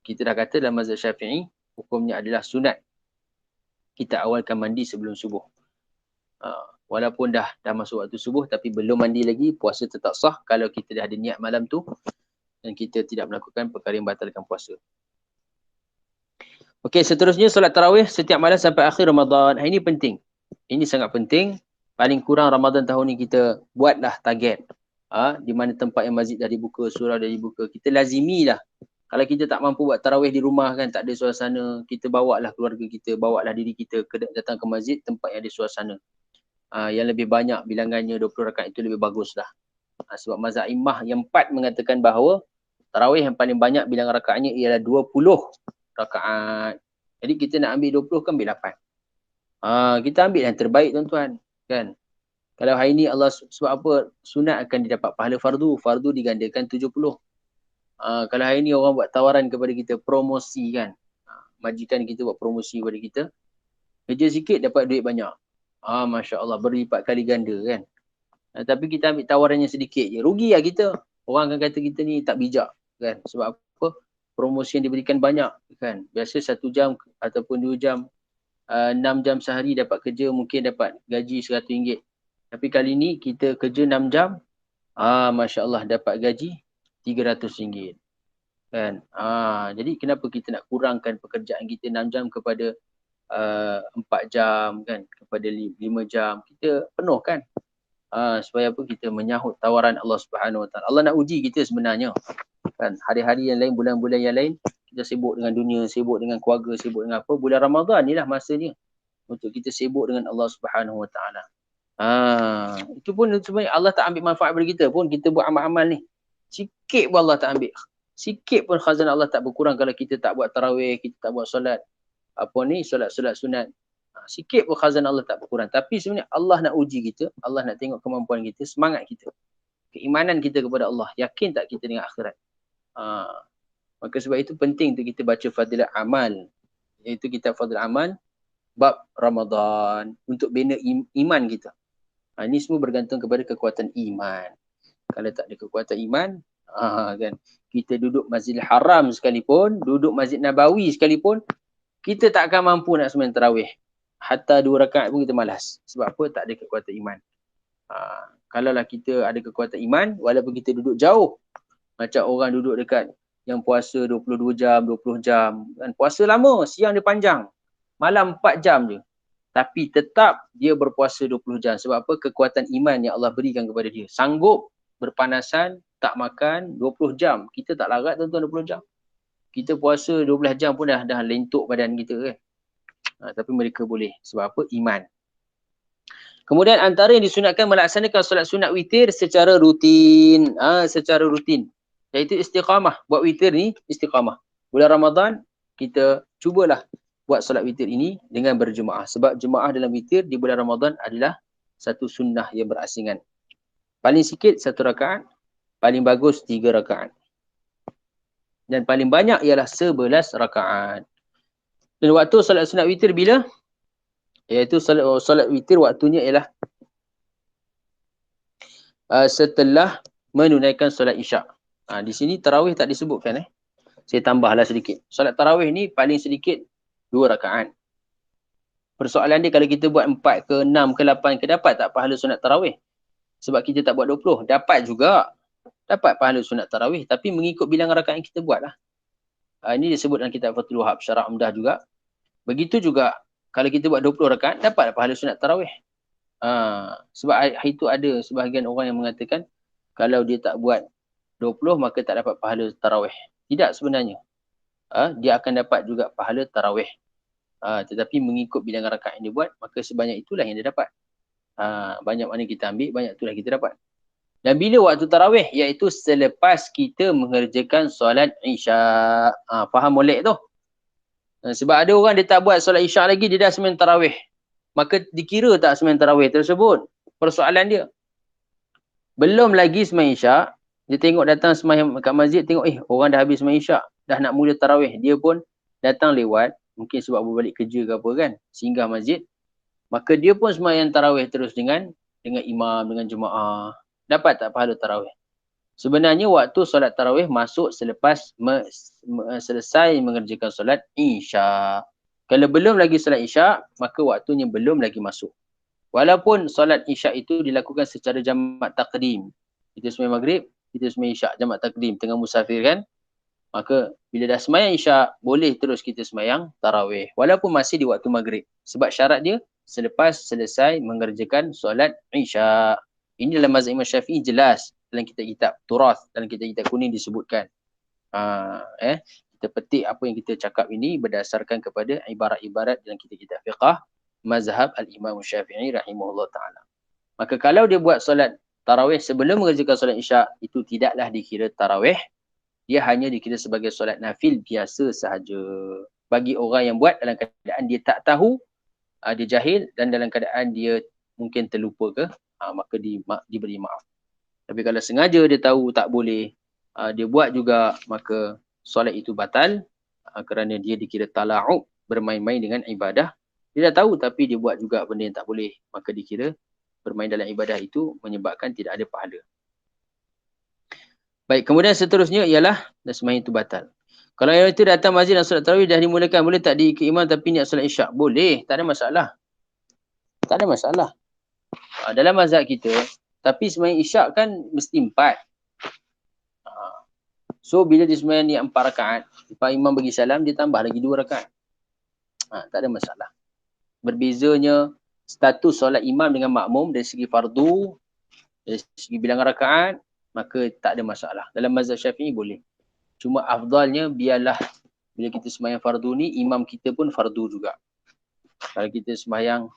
kita dah kata dalam mazhab Syafi'i, hukumnya adalah sunat kita awalkan mandi sebelum subuh. Walaupun dah masuk waktu subuh tapi belum mandi lagi, puasa tetap sah kalau kita dah ada niat malam tu dan kita tidak melakukan perkara yang batalkan puasa. Okey, seterusnya solat tarawih setiap malam sampai akhir Ramadan. Ini penting. Ini sangat penting. Paling kurang Ramadan tahun ni kita buatlah target. Di mana tempat yang masjid dah dibuka, surau dah dibuka, kita lazimilah. Kalau kita tak mampu buat tarawih di rumah kan, tak ada suasana, kita bawalah keluarga kita, bawalah diri kita datang ke masjid tempat yang ada suasana. Yang lebih banyak bilangannya 20 rakaat itu lebih baguslah. Sebab mazhab Imam yang 4 mengatakan bahawa tarawih yang paling banyak bilangan rakaatnya ialah 20 rakaat. Jadi kita nak ambil 20 kan ambil 8. Kita ambil yang terbaik tuan-tuan, kan? Kalau hari ni Allah, sebab apa? Sunat akan didapat pahala fardu. Fardu digandakan 70. Kalau hari ni orang buat tawaran kepada kita, promosi kan. Majikan kita buat promosi kepada kita. Kerja sikit dapat duit banyak. Masya Allah, berlipat kali ganda kan. Tapi kita ambil tawaran yang sedikit je. Rugi lah kita. Orang akan kata kita ni tak bijak kan. Sebab apa? Promosi yang diberikan banyak kan. Biasa 1 jam ataupun 2 jam. 6 jam sehari dapat kerja, mungkin dapat gaji RM100. Tapi kali ni kita kerja 6 jam, Masya Allah dapat gaji RM300. Kan? Jadi kenapa kita nak kurangkan pekerjaan kita 6 jam kepada 4 jam kan, kepada 5 jam. Kita penuh kan. Supaya apa? Kita menyahut tawaran Allah Subhanahu Wa Taala. Allah nak uji kita sebenarnya. Kan? Hari-hari yang lain, bulan-bulan yang lain, kita sibuk dengan dunia, sibuk dengan keluarga, sibuk dengan apa. Bulan Ramadan ni lah masanya untuk kita sibuk dengan Allah Subhanahu Wa Taala. Itu pun sebenarnya Allah tak ambil manfaat dari kita pun, kita buat amal-amal ni. Sikit pun Allah tak ambil. Sikit pun khazanah Allah tak berkurang kalau kita tak buat tarawih, kita tak buat solat solat sunat. Sikit pun khazanah Allah tak berkurang. Tapi sebenarnya Allah nak uji kita, Allah nak tengok kemampuan kita, semangat kita, keimanan kita kepada Allah, yakin tak kita dengan akhirat. Maka sebab itu penting untuk kita baca Fadilah Amal, iaitu kitab Fadilah Amal bab Ramadan, untuk bina iman kita. Ini semua bergantung kepada kekuatan iman. Kalau tak ada kekuatan iman, kan, kita duduk Masjidil Haram sekalipun, duduk Masjid Nabawi sekalipun, kita tak akan mampu nak sembahyang tarawih. Hatta 2 rakaat pun kita malas. Sebab apa? Tak ada kekuatan iman. Kalaulah kita ada kekuatan iman, walaupun kita duduk jauh, macam orang duduk dekat yang puasa 22 jam, 20 jam, kan, puasa lama, siang dia panjang, malam 4 jam je. Tapi tetap dia berpuasa 20 jam. Sebab apa? Kekuatan iman yang Allah berikan kepada dia. Sanggup berpanasan, tak makan 20 jam. Kita tak larat tuan-tuan 20 jam. Kita puasa 12 jam pun dah lentuk badan kita kan. Tapi mereka boleh. Sebab apa? Iman. Kemudian antara yang disunatkan melaksanakan solat sunat witir secara rutin. Secara rutin. Iaitu istiqamah. Buat witir ni istiqamah. Bulan Ramadan, kita cubalah buat solat witir ini dengan berjemaah. Sebab jemaah dalam witir di bulan Ramadan adalah satu sunnah yang berasingan. Paling sikit 1 rakaat. Paling bagus 3 rakaat. Dan paling banyak ialah 11 rakaat. Dan waktu solat sunat witir bila? Iaitu solat witir waktunya ialah setelah menunaikan solat isyak. Di sini tarawih tak disebutkan. Saya tambahlah sedikit. Solat tarawih ni paling sedikit 2 rakaat. Persoalan dia kalau kita buat 4 ke 6 ke 8 ke, dapat tak pahala sunat tarawih? Sebab kita tak buat 20. Dapat juga. Dapat pahala sunat tarawih. Tapi mengikut bilangan rakaat yang kita buat lah. Ini disebut dalam kitab Fathul Wahab, Syarah Umdah juga. Begitu juga kalau kita buat 20 rakaat, dapat pahala sunat tarawih. Sebab hari itu ada sebahagian orang yang mengatakan kalau dia tak buat 20 maka tak dapat pahala tarawih. Tidak sebenarnya. Dia akan dapat juga pahala tarawih. Tetapi mengikut bilangan rakaat yang dia buat, maka sebanyak itulah yang dia dapat. Banyak mana kita ambil, banyak itulah kita dapat. Dan bila waktu tarawih? Iaitu selepas kita mengerjakan solat isyak. Faham molek tu? Sebab ada orang dia tak buat solat isyak lagi, dia dah sembahyang tarawih. Maka dikira tak sembahyang tarawih tersebut? Persoalan dia. Belum lagi sembahyang isyak, dia tengok datang sembahyang kat masjid, tengok orang dah habis sembahyang isyak, dah nak mula tarawih. Dia pun datang lewat, mungkin sebab berbalik kerja ke apa kan, singgah masjid. Maka dia pun sembahyang tarawih terus dengan imam, dengan jemaah. Dapat tak pahala tarawih? Sebenarnya waktu solat tarawih masuk selepas selesai mengerjakan solat isyak. Kalau belum lagi solat isyak, maka waktunya belum lagi masuk. Walaupun solat isyak itu dilakukan secara jamak takdim. Kita sembahyang maghrib, kita sembahyang isyak, jamak takdim. Tengah musafir kan? Maka bila dah sembahyang isyak, boleh terus kita sembahyang tarawih. Walaupun masih di waktu maghrib. Sebab syarat dia, selepas selesai mengerjakan solat isyak. Ini dalam mazhab Imam Syafi'i jelas dalam kitab Turath, dalam kitab kuning disebutkan. Kita petik apa yang kita cakap ini berdasarkan kepada ibarat-ibarat dalam kitab fiqh mazhab al-Imam Syafi'i rahimahullah ta'ala. Maka kalau dia buat solat tarawih sebelum mengerjakan solat isyak, itu tidaklah dikira tarawih. Dia hanya dikira sebagai solat nafil biasa sahaja. Bagi orang yang buat dalam keadaan dia tak tahu, dia jahil dan dalam keadaan dia mungkin terlupa ke, maka diberi maaf. Tapi kalau sengaja dia tahu tak boleh, dia buat juga, maka solat itu batal kerana dia dikira tala'ub, bermain-main dengan ibadah. Dia dah tahu tapi dia buat juga benda yang tak boleh, maka dikira bermain dalam ibadah itu menyebabkan tidak ada pahala. Baik, kemudian seterusnya ialah sembahyang itu batal. Kalau yang itu datang masjid dan solat tarawih dah dimulakan, boleh tak diikut imam tapi niat solat isyak? Boleh, tak ada masalah. Tak ada masalah. Dalam mazhab kita, tapi sembahyang isyak kan mesti 4. So bila dia sembahyang niat 4 rakaat, lepas imam bagi salam, dia tambah lagi 2 rakaat. Tak ada masalah. Berbezanya status solat imam dengan makmum dari segi fardu, dari segi bilangan rakaat, maka tak ada masalah. Dalam mazhab Syafi'i boleh. Cuma afdalnya biarlah bila kita sembahyang fardu ni, imam kita pun fardu juga. Kalau kita sembahyang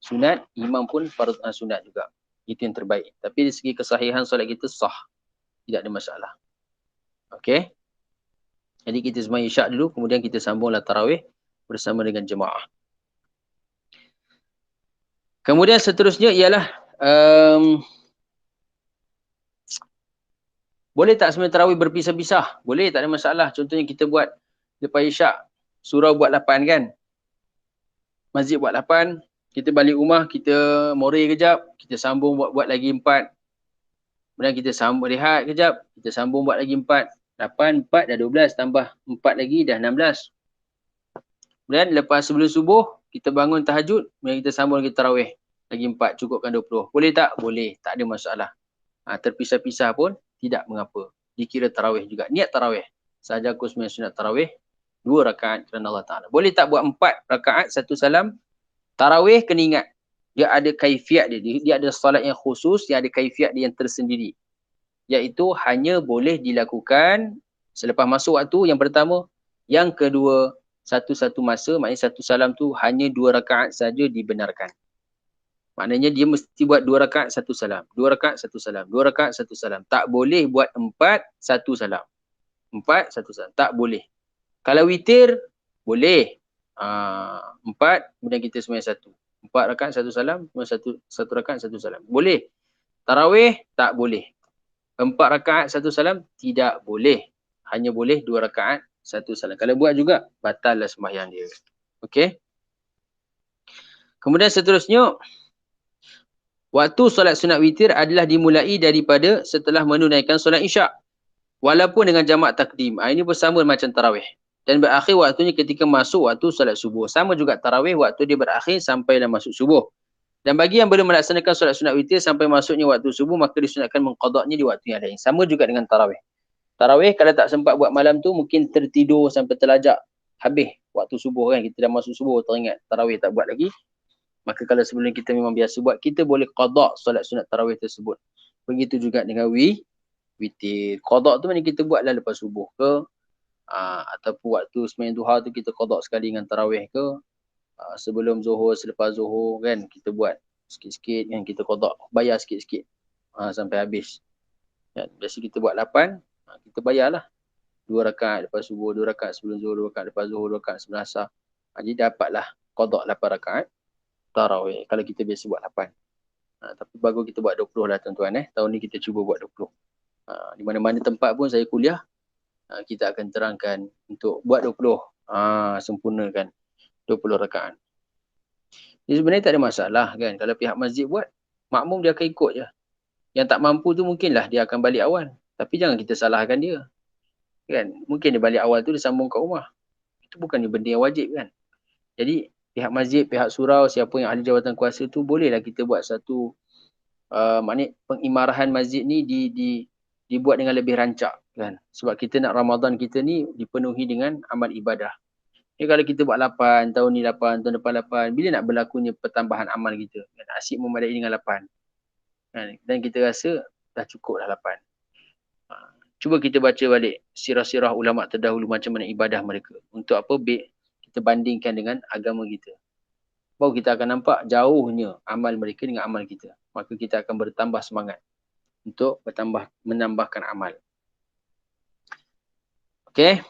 sunat, imam pun fardu sunat juga. Itu yang terbaik. Tapi dari segi kesahihan solat kita sah. Tidak ada masalah. Okey. Jadi kita sembahyang isyak dulu, kemudian kita sambunglah tarawih bersama dengan jemaah. Kemudian seterusnya ialah boleh tak sembahyang tarawih berpisah-pisah? Boleh, tak ada masalah. Contohnya kita buat lepas isyak, surau buat 8 kan? Masjid buat 8, kita balik rumah, kita more kejap, kita sambung buat lagi 4. Kemudian kita sambung rehat kejap, kita sambung buat lagi 4. 8, 4 dah 12, tambah 4 lagi dah 16. Kemudian lepas sebelum subuh, kita bangun tahajud, kemudian kita sambung lagi tarawih. Lagi 4, cukupkan 20. Boleh tak? Boleh, tak ada masalah. Terpisah-pisah pun tidak mengapa. Dikira tarawih juga. Niat tarawih. Sahaja aku sembahyang sunat tarawih 2 rakaat kerana Allah Ta'ala. Boleh tak buat 4 rakaat, 1 salam? Tarawih kena ingat. Dia ada kaifiat dia. Dia ada solat yang khusus, yang ada kaifiat dia yang tersendiri. Iaitu hanya boleh dilakukan Selepas masuk waktu yang pertama, yang kedua, satu-satu masa, maknanya satu salam tu hanya 2 rakaat saja dibenarkan. Maknanya dia mesti buat 2 rakaat satu salam, 2 rakaat satu salam, 2 rakaat satu salam. Tak boleh buat 4 satu salam. 4 satu salam, tak boleh. Kalau witir boleh. 4 kemudian kita sembahyang satu. 4 rakaat satu salam, satu rakaat satu salam. Boleh. Tarawih tak boleh. 4 rakaat satu salam tidak boleh. Hanya boleh 2 rakaat satu salam. Kalau buat juga batallah sembahyang dia. Okey. Kemudian seterusnya, waktu solat sunat witir adalah dimulai daripada setelah menunaikan solat isyak. Walaupun dengan jamak takdim. Ini bersama macam tarawih. Dan berakhir waktunya ketika masuk waktu solat subuh. Sama juga tarawih, waktu dia berakhir sampailah masuk subuh. Dan bagi yang belum melaksanakan solat sunat witir sampai masuknya waktu subuh, maka disunatkan mengqadaknya di waktu yang lain. Sama juga dengan tarawih. Tarawih kalau tak sempat buat malam tu, mungkin tertidur sampai terlajak. Habis waktu subuh kan, kita dah masuk subuh teringat tarawih tak buat lagi. Maka kalau sebelum kita memang biasa buat, kita boleh qadak solat sunat tarawih tersebut. Begitu juga dengan witir. Qadak tu maknanya kita buatlah lepas subuh ke, ataupun waktu sembahyang duha tu kita qadak sekali dengan tarawih ke, sebelum zuhur, selepas zuhur kan, kita buat sikit-sikit kan, kita qadak, bayar sikit-sikit sampai habis. Kan? Biasa kita buat 8, kita bayarlah 2 rakaat lepas subuh, 2 rakaat sebelum zuhur, 2 rakaat lepas zuhur, 2 rakaat sebelum asar. Jadi dapatlah qadak 8 rakaat tarawih kalau kita biasa buat 8. Tapi bagus kita buat 20 lah tuan-tuan. Tahun ni kita cuba buat 20. Di mana-mana tempat pun saya kuliah, kita akan terangkan untuk buat 20. Sempurnakan 20 rakaat. Jadi sebenarnya tak ada masalah kan. Kalau pihak masjid buat, makmum dia akan ikut je. Yang tak mampu tu mungkinlah dia akan balik awal. Tapi jangan kita salahkan dia. Kan? Mungkin dia balik awal tu dia sambung kat rumah. Itu bukan benda yang wajib kan. Jadi pihak masjid, pihak surau, siapa yang ahli jawatan kuasa tu bolehlah kita buat satu maknanya pengimarahan masjid ni dibuat dengan lebih rancak kan. Sebab kita nak Ramadan kita ni dipenuhi dengan amal ibadah. Jadi kalau kita buat 8, tahun ni 8, tahun depan 8, bila nak berlakunya pertambahan amal kita? Kan? Asyik memadai dengan 8. Kan? Dan kita rasa dah cukup dah 8. Cuba kita baca balik sirah-sirah ulama terdahulu macam mana ibadah mereka. Untuk apa? Kita bandingkan dengan agama kita. Baru kita akan nampak jauhnya amal mereka dengan amal kita. Maka kita akan bertambah semangat untuk menambahkan amal. Okey.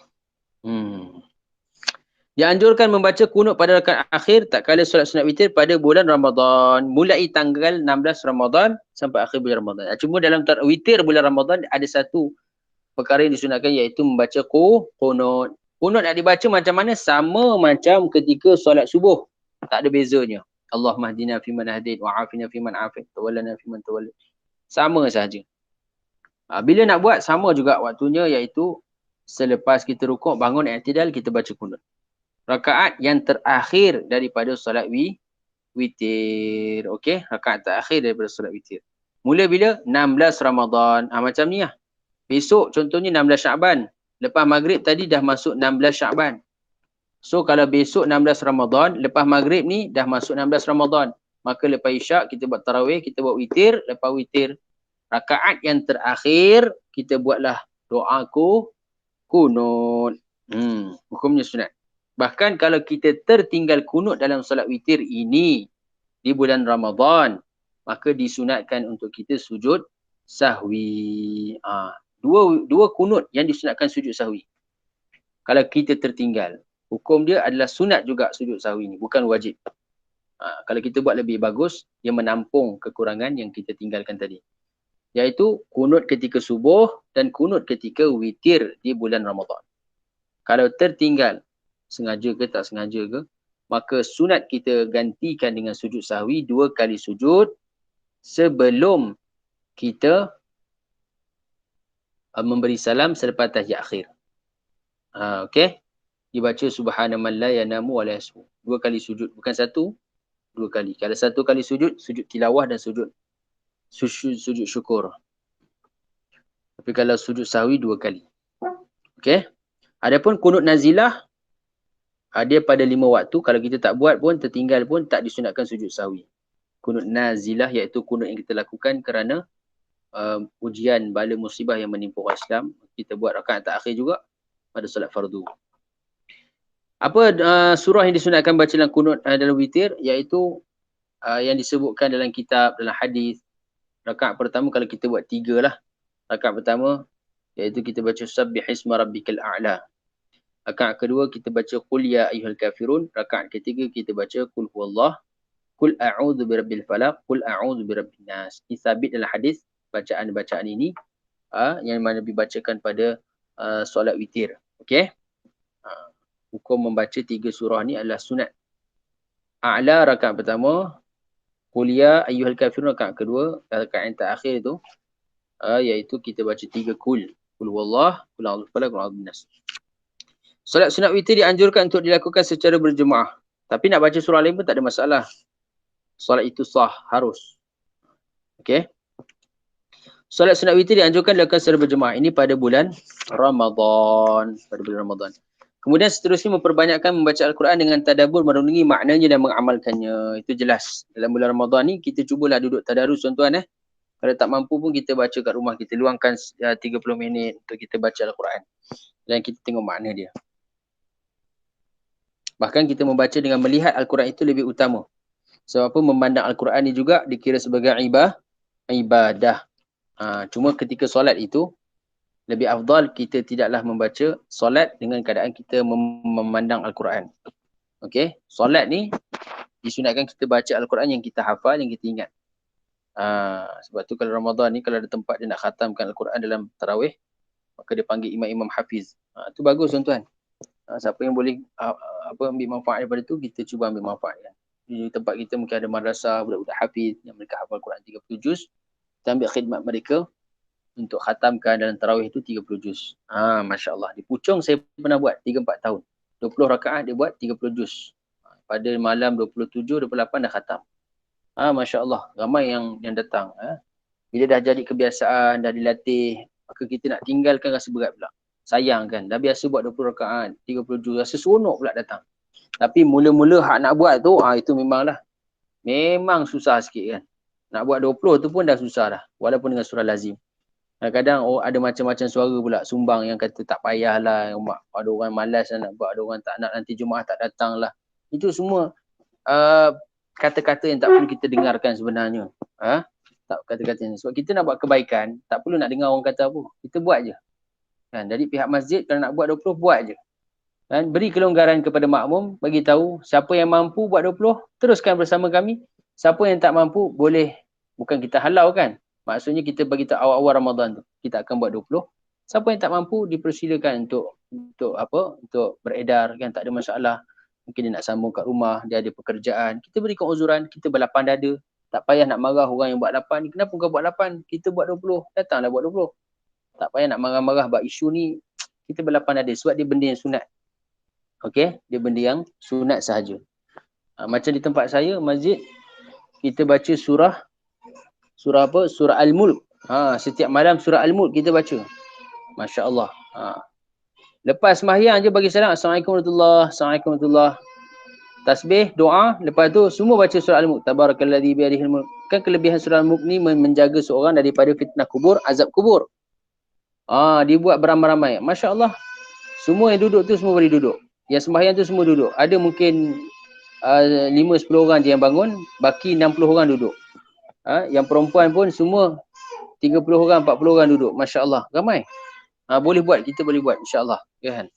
Dianjurkan membaca kunut pada rakaat akhir tak kala solat sunat witir pada bulan Ramadan. Mulai tanggal 16 Ramadan sampai akhir bulan Ramadan. Cuma dalam witir bulan Ramadan ada satu perkara yang disunatkan iaitu membaca kunut. Kunut nak dibaca macam mana? Sama macam ketika solat subuh. Tak ada bezanya. Allahumma hdina fiman hadid wa afina fiman afid, tawallana fiman tawallid. Sama sahaja. Bila nak buat sama juga waktunya iaitu selepas kita rukuk, bangun i'tidal, kita baca kunut. Rakaat yang terakhir daripada solat witir. Okey, rakaat terakhir daripada solat witir. Mula bila? 16 Ramadan. Macam ni lah. Besok contohnya 16 Syaban. Lepas maghrib tadi dah masuk 16 Syaban. So kalau besok 16 Ramadan, lepas maghrib ni dah masuk 16 Ramadan. Maka lepas isyak kita buat tarawih, kita buat witir. Lepas witir, rakaat yang terakhir, kita buatlah doa kunut. Hukumnya sunat. Bahkan kalau kita tertinggal kunut dalam solat witir ini di bulan Ramadan, maka disunatkan untuk kita sujud sahwi. Dua kunut yang disunatkan sujud sahwi. Kalau kita tertinggal, hukum dia adalah sunat juga sujud sahwi ni, bukan wajib. Kalau kita buat lebih bagus, dia menampung kekurangan yang kita tinggalkan tadi. Iaitu kunut ketika subuh dan kunut ketika witir di bulan Ramadan. Kalau tertinggal, sengaja ke tak sengaja ke, maka sunat kita gantikan dengan sujud sahwi 2 kali sujud sebelum kita memberi salam selepas tahiyat akhir. Okey. Dibaca subhanaman la yanamu wa la yasbu. 2 kali sujud, bukan 1, 2 kali. Kalau 1 kali sujud, sujud tilawah dan sujud syukur. Tapi kalau sujud sahwi 2 kali. Okey. Adapun kunut nazilah, dia pada 5 waktu. Kalau kita tak buat pun, tertinggal pun, tak disunatkan sujud sahwi. Kunut nazilah iaitu kunut yang kita lakukan kerana ujian bala musibah yang menimpa orang Islam, kita buat rakaat terakhir juga pada solat fardu. Apa surah yang disunatkan baca dalam kunut dalam witir, iaitu yang disebutkan dalam kitab, dalam hadis. Rakaat pertama kalau kita buat 3 lah. Rakaat pertama iaitu kita baca Sabbihisma rabbikal a'la. Rakaat kedua kita baca Qul ya ayyuhal kafirun. Rakaat ketiga kita baca Qul huwallah, Qul a'udzu birabbil falaq, Qul a'udzu birabbin nas. Ini sabit dalam hadis bacaan-bacaan ini yang mana dibacakan pada solat witir. Okey. Hukum membaca 3 surah ni adalah sunat. A'la rakaat pertama, Qul ya ayyuhal kafirun rakaat kedua, rakaat yang terakhir tu iaitu kita baca 3 Qul. Qul huwallah, Qul a'udzu birabbil falaq, Qul a'udzu binnas. Solat sunat witir dianjurkan untuk dilakukan secara berjemaah. Tapi nak baca surah lain pun tak ada masalah. Solat itu sah, harus. Okey. Solat sunat witir dianjurkan dilakukan secara berjemaah. Ini pada bulan Ramadan. Pada bulan Ramadan. Kemudian seterusnya memperbanyakkan membaca Al-Quran dengan tadabbur, merenungi maknanya dan mengamalkannya. Itu jelas. Dalam bulan Ramadan ni kita cubalah duduk tadarus tuan-tuan. Kalau tak mampu pun kita baca kat rumah. Kita luangkan 30 minit untuk kita baca Al-Quran. Dan kita tengok makna dia. Bahkan kita membaca dengan melihat Al-Quran itu lebih utama. Sebab apa? Memandang Al-Quran ni juga dikira sebagai ibadah. Cuma ketika solat itu, lebih afdal kita tidaklah membaca solat dengan keadaan kita memandang Al-Quran. Okey, solat ni disunatkan kita baca Al-Quran yang kita hafal, yang kita ingat. Sebab tu kalau Ramadan ni, kalau ada tempat dia nak khatamkan Al-Quran dalam tarawih, maka dia panggil imam-imam hafiz. Tu bagus tuan-tuan. Siapa yang boleh ambil manfaat daripada tu, kita cuba ambil manfaat. Di tempat kita mungkin ada madrasah, budak-budak hafiz yang mereka hafal Quran 30 juz. Kita ambil khidmat mereka untuk khatamkan dalam tarawih itu 30 juz. Masya Allah. Di Puchong saya pernah buat 3-4 tahun. 20 rakaat dia buat 30 juz. Pada malam 27, 28 dah khatam. Masya Allah. Ramai yang datang. Bila dah jadi kebiasaan, dah dilatih, maka kita nak tinggalkan rasa berat pula. Sayang kan. Dah biasa buat 20 rakaat, 30 juz. Rasa seronok pula datang. Tapi mula-mula hak nak buat tu, itu memanglah. Memang susah sikit kan. Nak buat 20 tu pun dah susah dah. Walaupun dengan surah lazim. Kadang-kadang ada macam-macam suara pula sumbang yang kata tak payahlah, ada orang malas nak buat, ada orang tak nak, nanti Jumaat tak datang lah. Itu semua kata-kata yang tak perlu kita dengarkan sebenarnya. Tak kata-kata ni. Sebab kita nak buat kebaikan, tak perlu nak dengar orang kata apa. Kita buat je. Kan? Jadi pihak masjid kalau nak buat 20, buat je. Kan? Beri kelonggaran kepada makmum, bagi tahu siapa yang mampu buat 20, teruskan bersama kami. Siapa yang tak mampu, boleh, bukan kita halau kan. Maksudnya kita bagi tahu awal-awal Ramadan tu, kita akan buat 20. Siapa yang tak mampu dipersilakan untuk beredar kan, tak ada masalah. Mungkin dia nak sambung kat rumah, dia ada pekerjaan. Kita berikan uzuran, kita berlapang dada. Tak payah nak marah orang yang buat 8 ni. Kenapa kau buat 8? Kita buat 20. Datanglah buat 20. Tak payah nak marah-marah bab isu ni. Kita berlapang dada sebab dia benda yang sunat. Okey, dia benda yang sunat sahaja. Macam di tempat saya, masjid, kita baca surah apa? Surah Al-Mulk. Setiap malam surah Al-Mulk kita baca. Masya Allah. Lepas sembahyang je bagi salam. Assalamualaikum warahmatullahi wabarakatuh. Assalamualaikum warahmatullahi wabarakatuh. Tasbih, doa. Lepas tu semua baca surah Al-Mulk. Tabarakalladzi biyadihil mulk. Kan kelebihan surah Al-Mulk ni menjaga seorang daripada fitnah kubur, azab kubur. Dia buat beramai-ramai. Masya Allah. Semua yang duduk tu semua boleh duduk. Yang sembahyang tu semua duduk. Ada mungkin 5-10 orang je yang bangun. Baki 60 orang duduk. Yang perempuan pun semua 30 orang, 40 orang duduk. Masya Allah. Ramai. Boleh buat. Kita boleh buat. InsyaAllah. Kan?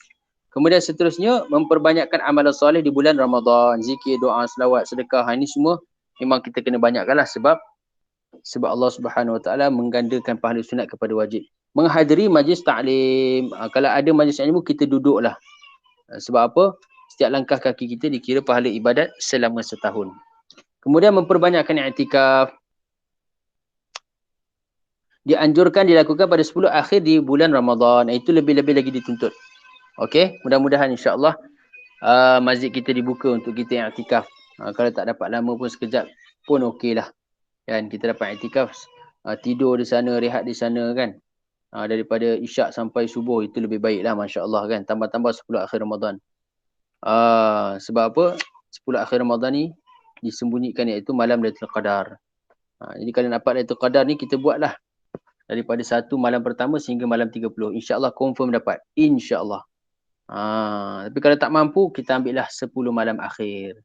Kemudian seterusnya, memperbanyakkan amalan soleh di bulan Ramadan. Zikir, doa, selawat, sedekah. Ini semua memang kita kena banyakkan lah. Sebab Allah Subhanahu Wa Taala menggandakan pahala sunat kepada wajib. Menghadiri majlis ta'lim. Kalau ada majlis ilmu, kita duduklah. Sebab apa? Setiap langkah kaki kita dikira pahala ibadat selama setahun. Kemudian memperbanyakkan i'tikaf. Dianjurkan dilakukan pada 10 akhir di bulan Ramadan. Itu lebih-lebih lagi dituntut. Okey, mudah-mudahan insya-Allah masjid kita dibuka untuk kita yang i'tikaf. Kalau tak dapat lama pun sekejap pun okeylah. Kan kita dapat i'tikaf, tidur di sana, rehat di sana kan. Daripada isyak sampai subuh itu lebih baiklah, masya-Allah kan. Tambah-tambah 10 akhir Ramadan. Sebab apa? 10 akhir Ramadan ni disembunyikan iaitu malam Lailatul Qadar. Jadi kalau nak dapat Lailatul Qadar ni kita buatlah. Daripada 1 malam pertama sehingga malam 30. InsyaAllah confirm dapat. InsyaAllah. Tapi kalau tak mampu, kita ambil lah 10 malam akhir.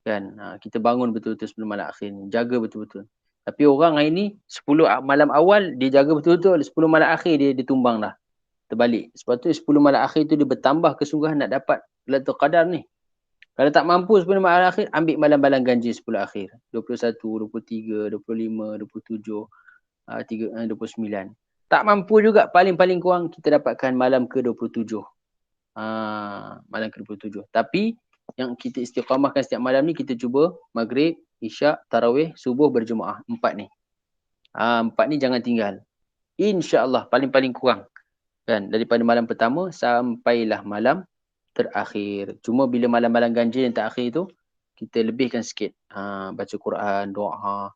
Kan? Kita bangun betul-betul 10 malam akhir ni. Jaga betul-betul. Tapi orang hari ni 10 malam awal dia jaga betul-betul, 10 malam akhir dia tumbang dah. Terbalik. Sebab tu 10 malam akhir tu dia bertambah kesungguhan nak dapat Lailatul Qadar ni. Kalau tak mampu 10 malam akhir, ambil malam-malam ganjil 10 akhir. 21, 23, 25, 27, 29. Tak mampu juga, paling-paling kurang kita dapatkan malam ke-27. Malam ke-27. Tapi yang kita istiqamahkan setiap malam ni, kita cuba maghrib, isyak, tarawih, subuh, berjemaah. 4 ni. 4 ni jangan tinggal. InsyaAllah paling-paling kurang. Kan? Daripada malam pertama sampailah malam terakhir. Cuma bila malam-malam ganjil yang terakhir tu, kita lebihkan sikit. Baca Quran, doa,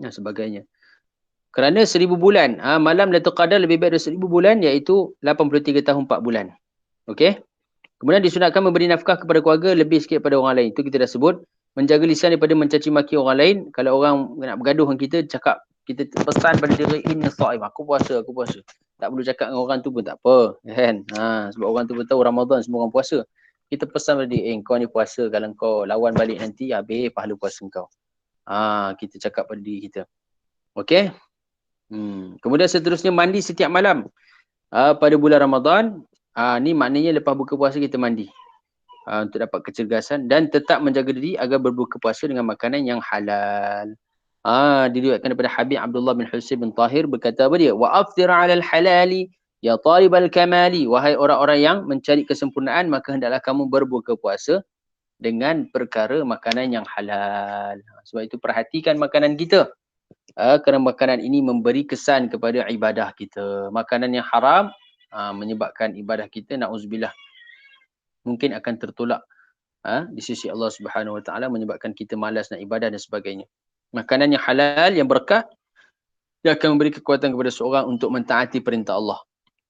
dan sebagainya. Kerana 1000 bulan. Malam Lailatul Qadar lebih baik dari 1000 bulan, iaitu 83 tahun 4 bulan. Okey? Kemudian disunatkan memberi nafkah kepada keluarga lebih sikit pada orang lain. Itu kita dah sebut. Menjaga lisan daripada mencaci maki orang lain. Kalau orang nak bergaduh dengan kita, cakap, kita pesan pada diri, inna sha'im, aku puasa, aku puasa. Tak perlu cakap dengan orang tu pun tak apa. Kan? Sebab orang tu pun tahu Ramadan semua orang puasa. Kita pesan pada dia, kau ni puasa, kalau kau lawan balik nanti, habis pahala puasa kau. Kita cakap pada diri kita. Okey? Kemudian seterusnya mandi setiap malam. Pada bulan Ramadan, ni maknanya lepas buka puasa kita mandi. Untuk dapat kecergasan dan tetap menjaga diri agar berbuka puasa dengan makanan yang halal. Diriwayatkan daripada Habib Abdullah bin Husain bin Tahir berkata apa dia? Wa aftir 'alal halali ya talibal kamali. Wahai orang-orang yang mencari kesempurnaan, maka hendaklah kamu berbuka puasa dengan perkara makanan yang halal. Sebab itu perhatikan makanan kita. Kerana makanan ini memberi kesan kepada ibadah kita. Makanan yang haram menyebabkan ibadah kita, na'udzubillah, mungkin akan tertolak di sisi Allah Subhanahu Wa Taala, menyebabkan kita malas nak ibadah dan sebagainya. Makanan yang halal, yang berkat, dia akan memberi kekuatan kepada seorang untuk mentaati perintah Allah.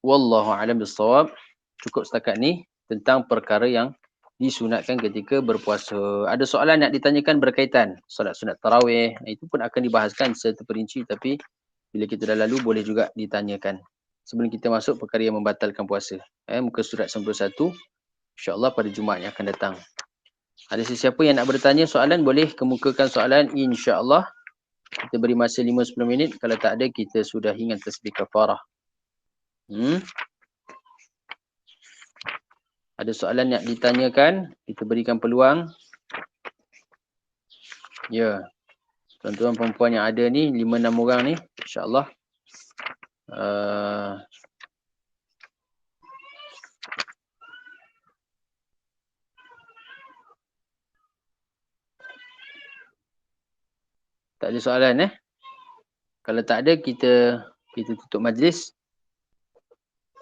Wallahu a'lam bissawab. Cukup setakat ni tentang perkara yang disunatkan ketika berpuasa. Ada soalan nak ditanyakan berkaitan solat sunat tarawih, itu pun akan dibahaskan secara terperinci, tapi bila kita dah lalu boleh juga ditanyakan. Sebelum kita masuk perkara yang membatalkan puasa. Muka surat 91. InsyaAllah pada Jumaat yang akan datang. Ada sesiapa yang nak bertanya soalan, boleh kemukakan soalan. InsyaAllah kita beri masa 5-10 minit. Kalau tak ada, kita sudah ingat tasbih kafarah. Ada soalan yang ditanyakan, kita berikan peluang. Ya. Tuan-tuan perempuan yang ada ni, 5-6 orang ni, insyaAllah. Tak ada soalan Kalau tak ada, kita tutup majlis.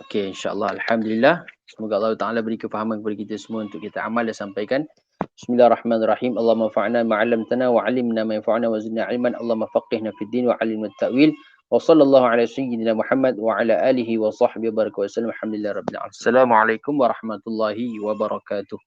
Okey, insyaAllah. Alhamdulillah. Semoga Allah Ta'ala beri kefahaman kepada kita semua untuk kita amal dan sampaikan. Bismillahirrahmanirrahim. Allahumma fa'na ma'alamtana wa'alimna ma'infa'na wa zidna ilman. Allahumma faqihna fid din wa'alimna ta'wil. Wa sallallahu ala sayyidina Muhammad wa ala alihi wa sahbihi wa baraka wa sallam. Alhamdulillah rabbil alamin. Assalamualaikum warahmatullahi wabarakatuh.